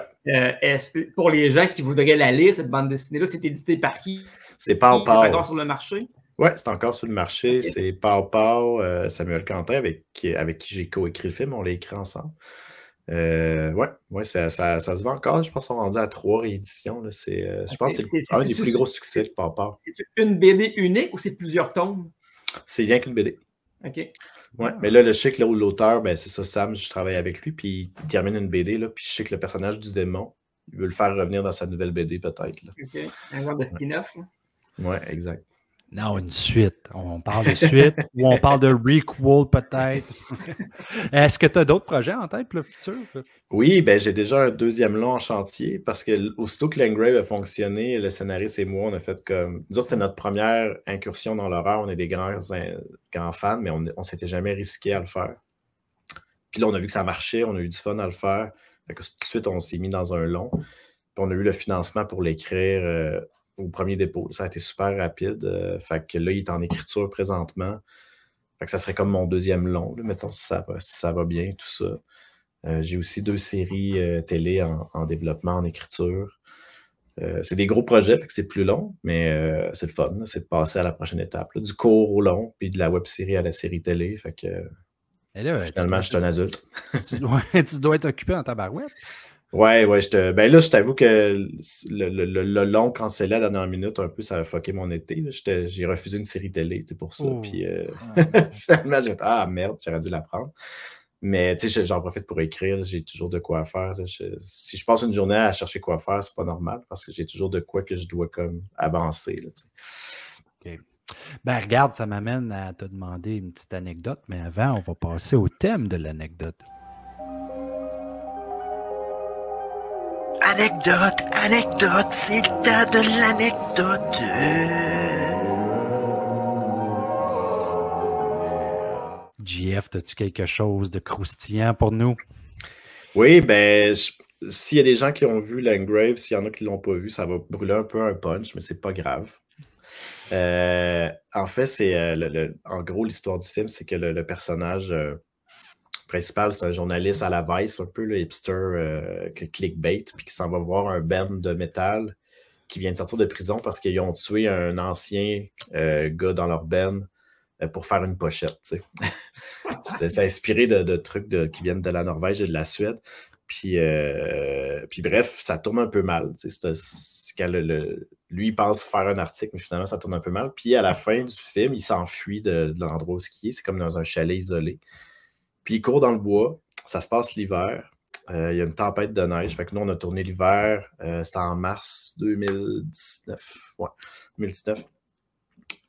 Pour les gens qui voudraient la lire, cette bande dessinée-là, c'est édité par qui? C'est Pow Pow. C'est encore sur le marché? Oui, c'est encore sur le marché. Okay. C'est Pow Pow, Samuel Quentin, avec qui j'ai coécrit le film. On l'a écrit ensemble. Ouais, ça se vend encore. Je pense qu'on est rendu à 3 rééditions. Là. Je pense que c'est un des plus gros succès de Pow Pow. C'est une BD unique ou c'est plusieurs tomes? C'est rien qu'une BD. OK. Ouais, mais là, je sais que l'auteur, ben, c'est ça, Sam, je travaille avec lui, puis il termine une BD, là, puis je sais que le personnage du démon, il veut le faire revenir dans sa nouvelle BD, peut-être. Là. OK. Un genre de spin-off. Ouais, exact. Non, une suite. On parle de suite ou on parle de requel, peut-être. Est-ce que tu as d'autres projets en tête pour le futur? Oui, ben j'ai déjà un deuxième long en chantier parce que aussitôt que l'Engrave a fonctionné, le scénariste et moi, on a fait comme... Nous autres, c'est notre première incursion dans l'horreur. On est des grands fans, mais on ne s'était jamais risqué à le faire. Puis là, on a vu que ça marchait, on a eu du fun à le faire. Fait que tout de suite, on s'est mis dans un long. Puis on a eu le financement pour l'écrire au premier dépôt. Ça a été super rapide. Fait que là, il est en écriture présentement. Fait que ça serait comme mon deuxième long, là, mettons, si ça va bien, tout ça. J'ai aussi 2 séries télé en développement, en écriture. C'est des gros projets, fait que c'est plus long, mais c'est le fun, c'est de passer à la prochaine étape. Là, du court au long, puis de la web-série à la série télé. Fait que là, finalement, je suis un adulte. tu dois être occupé en tabarouette. Ouais, ben là, je t'avoue que le long cancellé à la dernière minute, un peu, ça a fucké mon été. J'ai refusé une série télé pour ça. Puis finalement, j'ai dit, ah merde, j'aurais dû la prendre. Mais j'en profite pour écrire, j'ai toujours de quoi faire. Si je passe une journée à chercher quoi faire, c'est pas normal parce que j'ai toujours de quoi que je dois comme avancer. Là, OK. Ben regarde, ça m'amène à te demander une petite anecdote, mais avant, on va passer au thème de l'anecdote. Anecdote, c'est le temps de l'anecdote. JF, as-tu quelque chose de croustillant pour nous? Oui, ben, s'il y a des gens qui ont vu l'Engrave, s'il y en a qui ne l'ont pas vu, ça va brûler un peu un punch, mais c'est pas grave. En fait, c'est en gros, l'histoire du film, c'est que le personnage principal, c'est un journaliste à la Vice, un peu le hipster clickbait, puis qui s'en va voir un band de métal qui vient de sortir de prison parce qu'ils ont tué un ancien gars dans leur band pour faire une pochette. C'est inspiré de trucs qui viennent de la Norvège et de la Suède. Puis bref, ça tourne un peu mal. Quand lui, il pense faire un article, mais finalement, ça tourne un peu mal. Puis à la fin du film, il s'enfuit de l'endroit où il est. C'est comme dans un chalet isolé. Puis il court dans le bois. Ça se passe l'hiver. Il y a une tempête de neige. Fait que nous, on a tourné l'hiver. C'était en mars 2019. Ouais, 2019.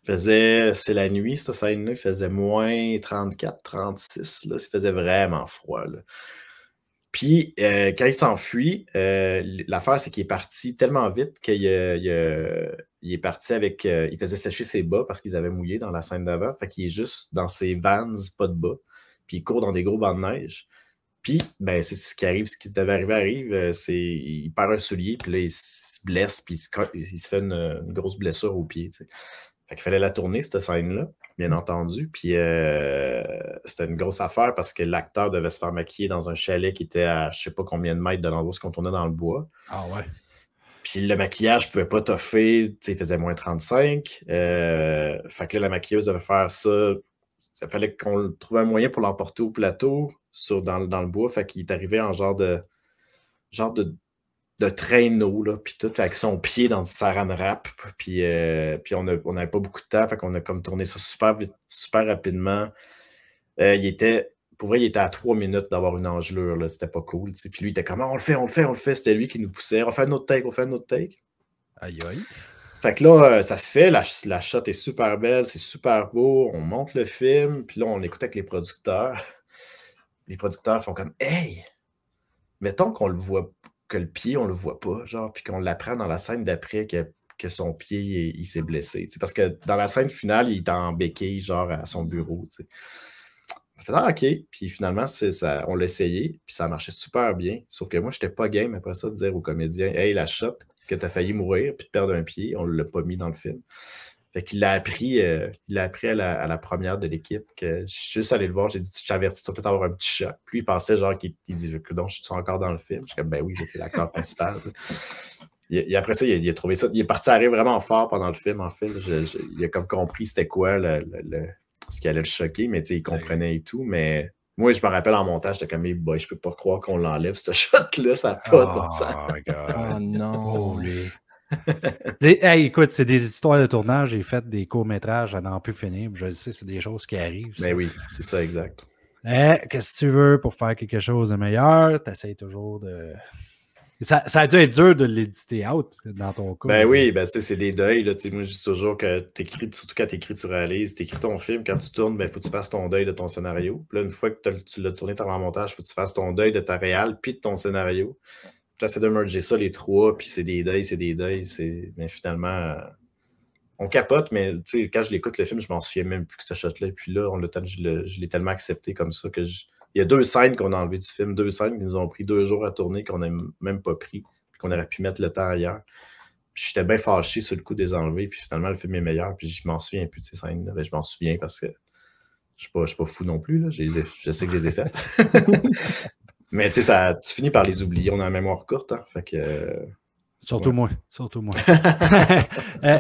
C'est la nuit, cette scène-là. Il faisait moins 34, 36. Là. Il faisait vraiment froid. Là. Puis, quand il s'enfuit, l'affaire, c'est qu'il est parti tellement vite qu'il est parti avec... il faisait sécher ses bas parce qu'ils avaient mouillé dans la scène d'avant. Fait qu'il est juste dans ses Vans, pas de bas. Puis il court dans des gros bancs de neige. Puis, ben, c'est ce qui arrive. Ce qui devait arriver arrive. Il perd un soulier, puis là, il se blesse, puis il se fait une grosse blessure au pied, tu sais. Fait qu'il fallait la tourner, cette scène-là, bien entendu. Puis c'était une grosse affaire parce que l'acteur devait se faire maquiller dans un chalet qui était à je sais pas combien de mètres de l'endroit où on tournait dans le bois. Ah ouais. Puis le maquillage ne pouvait pas toffer, tu sais, il faisait moins 35. Fait que là, la maquilleuse devait faire ça. Il fallait qu'on trouve un moyen pour l'emporter au plateau dans le bois. Fait qu'il est arrivé en genre de traîneau, là, puis tout, avec son pied dans du saran wrap, puis on n'avait pas beaucoup de temps, fait qu'on a comme tourné ça super vite, super rapidement. Pour vrai, il était à 3 minutes d'avoir une engelure, là, c'était pas cool, tu sais. Puis lui, il était comme, on le fait, c'était lui qui nous poussait, on fait un autre take. Aïe, aïe. Fait que là, ça se fait, la shot est super belle, c'est super beau, on monte le film, puis là, on écoute avec les producteurs. Les producteurs font comme, hey, mettons qu'on le voit que le pied, on le voit pas, genre, puis qu'on l'apprend dans la scène d'après que son pied, il s'est blessé. Parce que dans la scène finale, il est en béquille, genre, à son bureau. T'sais. On fait, OK. Puis finalement, on l'a essayé, puis ça marchait super bien. Sauf que moi, je n'étais pas game après ça de dire aux comédiens, hey, la shot que tu as failli mourir, puis de perdre un pied, on ne l'a pas mis dans le film. Fait qu'il l'a appris, à la première de l'équipe, que je suis juste allé le voir, j'ai dit, je t'avertis, tu vas peut-être avoir un petit choc. Puis il pensait genre qu'il dit, donc je suis encore dans le film. Je suis comme, ben oui, j'ai fait l'acteur principal. Et après ça, il a trouvé ça, il est parti à rire vraiment fort pendant le film, en fait. Il a comme compris c'était quoi ce qui allait le choquer, mais tu sais, il comprenait et tout. Mais moi, je me rappelle en montage, j'étais comme, boy, je peux pas croire qu'on l'enlève, ce shot-là, ça n'a pas de bon sens. Oh non. Hey, écoute, c'est des histoires de tournage. J'ai fait des courts-métrages à n'en plus finir. Je sais, c'est des choses qui arrivent. Mais oui, c'est ça, exact. Qu'est-ce que tu veux pour faire quelque chose de meilleur? Tu essaies toujours de... Ça a dû être dur de l'éditer out dans ton cas. Ben oui, ben c'est des deuils. Là, moi, je dis toujours que t'écris, surtout quand t'écris, tu réalises. T'écris ton film, quand tu tournes, ben, faut que tu fasses ton deuil de ton scénario. Puis là, une fois que tu l'as tourné en montage, faut que tu fasses ton deuil de ta réal puis de ton scénario. Tu essaies de merger ça, les trois, puis c'est des deuils. Mais finalement, on capote, mais quand je l'écoute, le film, je m'en souviens même plus que ce shot-là. Puis là, je l'ai tellement accepté comme ça que il y a 2 scènes qu'on a enlevées du film, 2 scènes qui nous ont pris 2 jours à tourner, qu'on n'a même pas pris, puis qu'on aurait pu mettre le temps ailleurs. Puis j'étais bien fâché sur le coup des enlevés, puis finalement, le film est meilleur, puis je m'en souviens plus de ces scènes-là. Ben, je m'en souviens parce que je suis pas fou non plus, là. Je sais que je les ai faites. Mais tu sais, tu finis par les oublier. On a la mémoire courte, hein. Fait que... Surtout moi.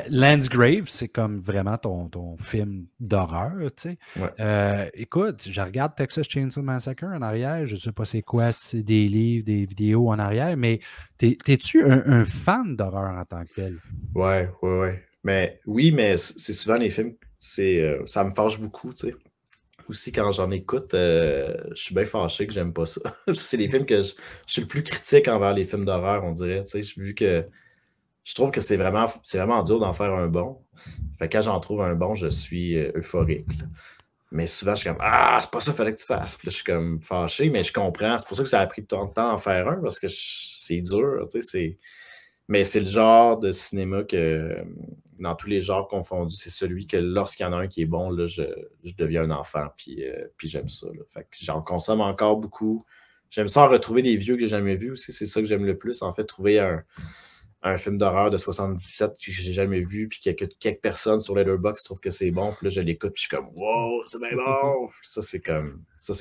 Landsgrave, c'est comme vraiment ton film d'horreur, tu sais. Ouais. Écoute, je regarde Texas Chainsaw Massacre en arrière. Je sais pas c'est quoi, c'est des livres, des vidéos en arrière, mais t'es-tu un fan d'horreur en tant que tel? Ouais. Mais oui, mais c'est souvent les films, ça me fâche beaucoup, tu sais. Aussi, quand j'en écoute, je suis bien fâché que j'aime pas ça. C'est les films que je suis le plus critique envers les films d'horreur, on dirait. Vu que je trouve que c'est vraiment dur d'en faire un bon. Fait que quand j'en trouve un bon, je suis euphorique. Là. Mais souvent, je suis comme, c'est pas ça qu'il fallait que tu fasses. Puis là, je suis comme fâché, mais je comprends. C'est pour ça que ça a pris tant de temps d'en faire un, parce que c'est dur. Mais c'est le genre de cinéma que, dans tous les genres confondus, c'est celui que lorsqu'il y en a un qui est bon, là, je deviens un enfant, puis j'aime ça. Là. Fait que j'en consomme encore beaucoup. J'aime ça en retrouver des vieux que j'ai jamais vus aussi. C'est ça que j'aime le plus. En fait, trouver un film d'horreur de 77 que j'ai jamais vu, puis qu'il y a quelques personnes sur Letterboxd trouvent que c'est bon, puis là, je l'écoute, puis je suis comme, wow, c'est bien bon! Ça, c'est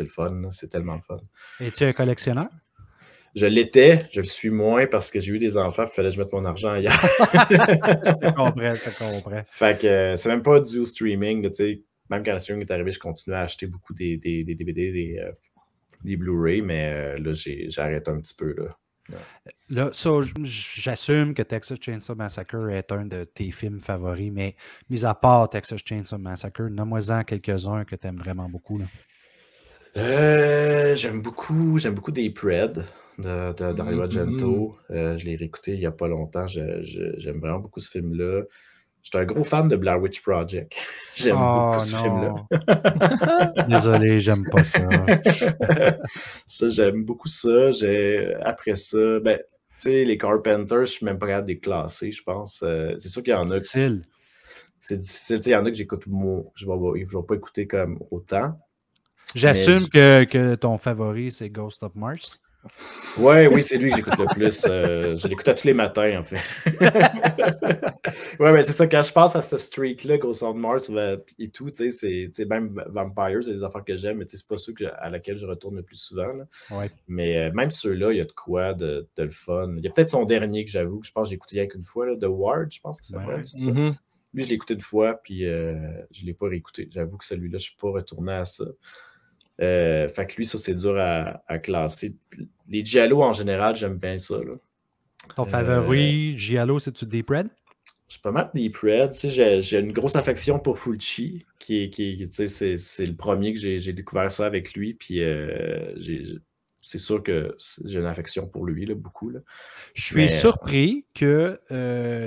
le fun. Là. C'est tellement le fun. Es-tu un collectionneur? Je l'étais, je le suis moins parce que j'ai eu des enfants, il fallait que je mette mon argent ailleurs. Je comprends. Fait que c'est même pas du streaming, tu sais. Même quand le streaming est arrivé, je continuais à acheter beaucoup des DVD, des Blu-ray, mais là, j'ai arrêté un petit peu, là. Ouais. Là, ça, j'assume que Texas Chainsaw Massacre est un de tes films favoris, mais mis à part Texas Chainsaw Massacre, nomme-moi-en quelques-uns que tu aimes vraiment beaucoup, là. J'aime beaucoup Deep Red de Dario Argento. Je l'ai réécouté il n'y a pas longtemps. J'aime vraiment beaucoup ce film-là. J'étais un gros fan de Blair Witch Project. J'aime beaucoup ce film-là. Désolé, j'aime pas ça. Ça, j'aime beaucoup ça. Après ça, ben, tu sais, les Carpenters, je suis même pas capable de les classer, je pense. C'est sûr qu'il y en a. C'est difficile. Il y en a que j'écoute moins. Je vais pas écouter comme autant. J'assume que ton favori, c'est Ghost of Mars. Oui, c'est lui que j'écoute le plus. Je l'écoute à tous les matins, en fait. Ouais, mais c'est ça, quand je pense à ce streak-là, Ghost of Mars et tout, tu sais, c'est même Vampires, c'est des affaires que j'aime, mais c'est pas ceux à laquelle je retourne le plus souvent. Là. Ouais. Mais même ceux-là, il y a de quoi de le fun. Il y a peut-être son dernier que j'avoue, que je pense que j'ai écouté rien qu'une fois, là, The Ward, je pense que ça s'appelle. Mm-hmm. Lui, je l'ai écouté une fois, puis je l'ai pas réécouté. J'avoue que celui-là, je suis pas retourné à ça. Fait que lui, ça, c'est dur à classer. Les Giallo, en général, j'aime bien ça. Là. Ton favori, Giallo, c'est-tu Deep Red? C'est pas mal Deep Red. Tu sais, j'ai une grosse affection pour Fulci, qui tu sais, c'est le premier que j'ai découvert ça avec lui. Puis c'est sûr que j'ai une affection pour lui, là, beaucoup. Là. Je suis surpris que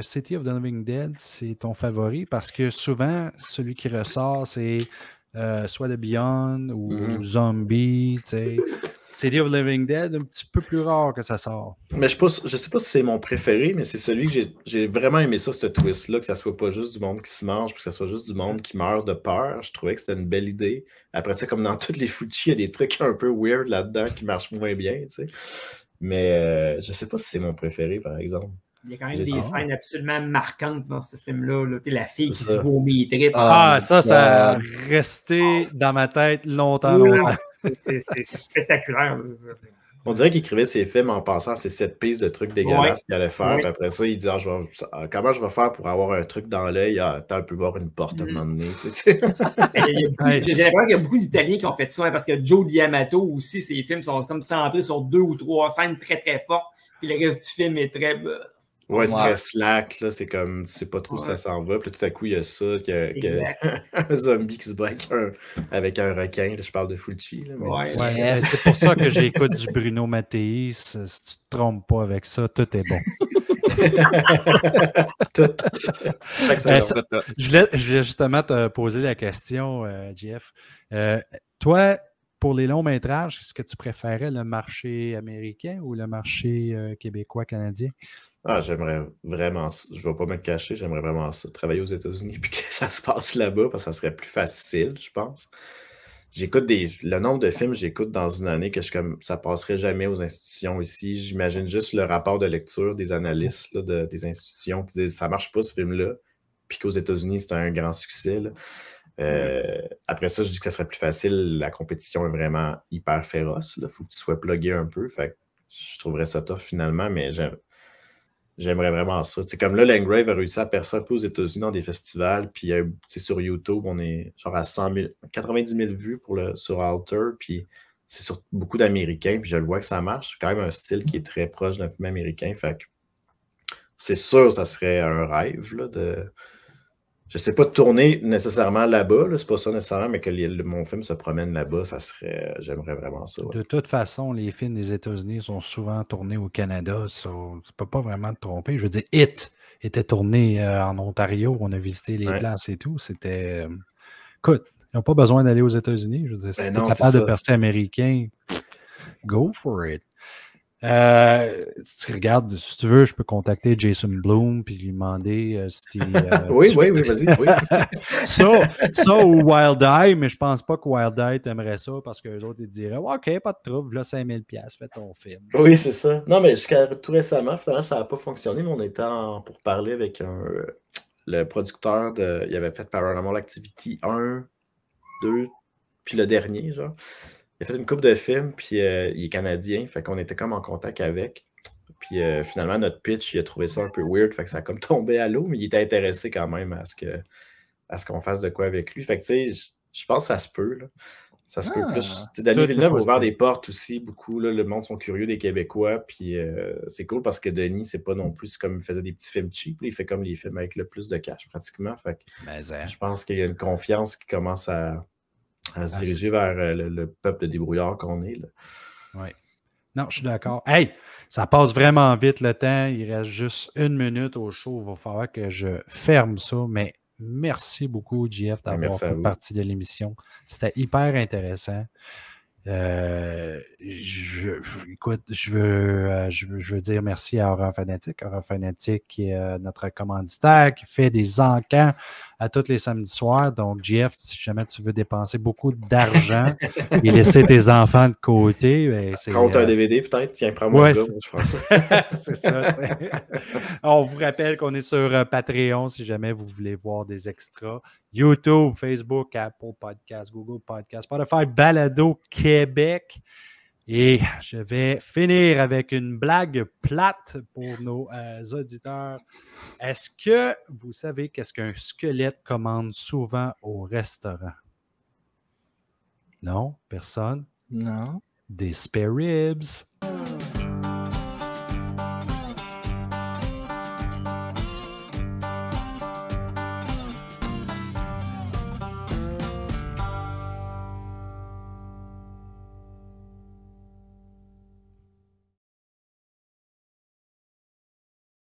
City of the Living Dead, c'est ton favori, parce que souvent, celui qui ressort, c'est soit The Beyond ou Zombie, tu sais. City of the Living Dead, un petit peu plus rare que ça sort. Mais je sais pas si c'est mon préféré, mais c'est celui que j'ai vraiment aimé ça, ce twist-là, que ça soit pas juste du monde qui se mange, puis que ça soit juste du monde qui meurt de peur. Je trouvais que c'était une belle idée. Après ça, comme dans toutes les Fulci, il y a des trucs un peu weird là-dedans qui marchent moins bien, tu sais. Mais je sais pas si c'est mon préféré, par exemple. Il y a quand même des scènes absolument marquantes dans ce film-là. Là. La fille qui se vomit. Ça a resté dans ma tête longtemps. C'est spectaculaire. On dirait qu'il écrivait ses films en pensant à ces 7 pistes de trucs dégueulasses qu'il allait faire. Puis après ça, il dit comment je vais faire pour avoir un truc dans l'œil? Attends, un peu voir une porte à un moment donné. J'ai l'impression qu'il y a beaucoup d'Italiens qui ont fait ça, hein, parce que Joe D'Amato aussi, ses films sont comme centrés sur 2 ou 3 scènes très très fortes. Puis le reste du film est très. Ouais, c'est très slack, là, c'est comme, tu sais pas trop où ça s'en va, puis là, tout à coup, il y a ça, un zombie qui se bat avec un requin, là, je parle de Fulci. Là, mais... c'est pour ça que j'écoute du Bruno Mattei, si tu te trompes pas avec ça, tout est bon. Tout. Je voulais justement te poser la question, Jeff. Toi, pour les longs métrages, est-ce que tu préférais le marché américain ou le marché québécois-canadien? J'aimerais vraiment ça. Je ne vais pas me le cacher, j'aimerais vraiment ça. Travailler aux États-Unis puis que ça se passe là-bas, parce que ça serait plus facile, je pense. J'écoute le nombre de films que j'écoute dans une année que ça passerait jamais aux institutions ici. J'imagine juste le rapport de lecture des analystes là, des institutions qui disent ça marche pas ce film-là, puis qu'aux États-Unis, c'est un grand succès. Là. Après ça, je dis que ça serait plus facile. La compétition est vraiment hyper féroce. Il faut que tu sois plugué un peu. Fait je trouverais ça tough finalement, mais j'aimerais vraiment ça. C'est comme là, Landgrave a réussi à percer un peu aux États-Unis dans des festivals. Puis sur YouTube, on est genre à 90 000 vues sur Alter. Puis c'est sur beaucoup d'Américains. Puis je le vois que ça marche. C'est quand même un style qui est très proche d'un film américain. Fait que c'est sûr, ça serait un rêve là, je sais pas de tourner nécessairement là-bas, là, c'est pas ça nécessairement, mais que mon film se promène là-bas, j'aimerais vraiment ça. Ouais. De toute façon, les films des États-Unis sont souvent tournés au Canada, ça ne peut pas vraiment te tromper. Je veux dire, It était tourné en Ontario, on a visité les places et tout. C'était. Écoute, ils n'ont pas besoin d'aller aux États-Unis. Je veux dire, si tu es capable de percer américain, go for it. Regarde, si tu veux, je peux contacter Jason Blum puis lui demander si oui, vas-y. Oui. ça ou Wild Eye, mais je pense pas que Wild Eye t'aimerait ça parce qu'eux autres ils te diraient OK, pas de trouble, là 5000$, fais ton film. Oui, c'est ça. Non, mais jusqu'à tout récemment, finalement, ça n'a pas fonctionné, mais on était pour parler avec le producteur il avait fait Paranormal Activity 1, 2, puis le dernier, genre. Il a fait une couple de films, puis il est canadien, fait qu'on était comme en contact avec. Puis finalement, notre pitch, il a trouvé ça un peu weird, fait que ça a comme tombé à l'eau, mais il était intéressé quand même à ce qu'on fasse de quoi avec lui. Fait que tu sais, je pense que ça se peut, là. Ça se peut plus. Denis Villeneuve a ouvert des portes aussi, beaucoup. Là, le monde sont curieux des Québécois, puis c'est cool parce que Denis, c'est pas non plus comme il faisait des petits films cheap, là, il fait comme les films avec le plus de cash, pratiquement. Fait que je pense qu'il y a une confiance qui commence à se diriger vers le peuple de débrouillards qu'on est. Oui. Non, je suis d'accord. Hey, Ça passe vraiment vite le temps. Il reste juste 1 minute au show. Il va falloir que je ferme ça. Mais merci beaucoup, JF, d'avoir Merci à fait vous. partie de l'émission. C'était hyper intéressant. Écoute, je veux dire merci à Horreur Fanatique. Horreur Fanatique qui est notre commanditaire, qui fait des encans à tous les samedis soirs. Donc, JF, si jamais tu veux dépenser beaucoup d'argent et laisser tes enfants de côté, ben, c'est... Compte un DVD peut-être, tiens, prends-moi Ouais, le gars, je pense. c'est ça. On vous rappelle qu'on est sur Patreon si jamais vous voulez voir des extras. YouTube, Facebook, Apple Podcast, Google Podcast, Spotify, Balado Québec. Et je vais finir avec une blague plate pour nos auditeurs. Est-ce que vous savez qu'est-ce qu'un squelette commande souvent au restaurant? Non? Personne? Non. Des spare ribs.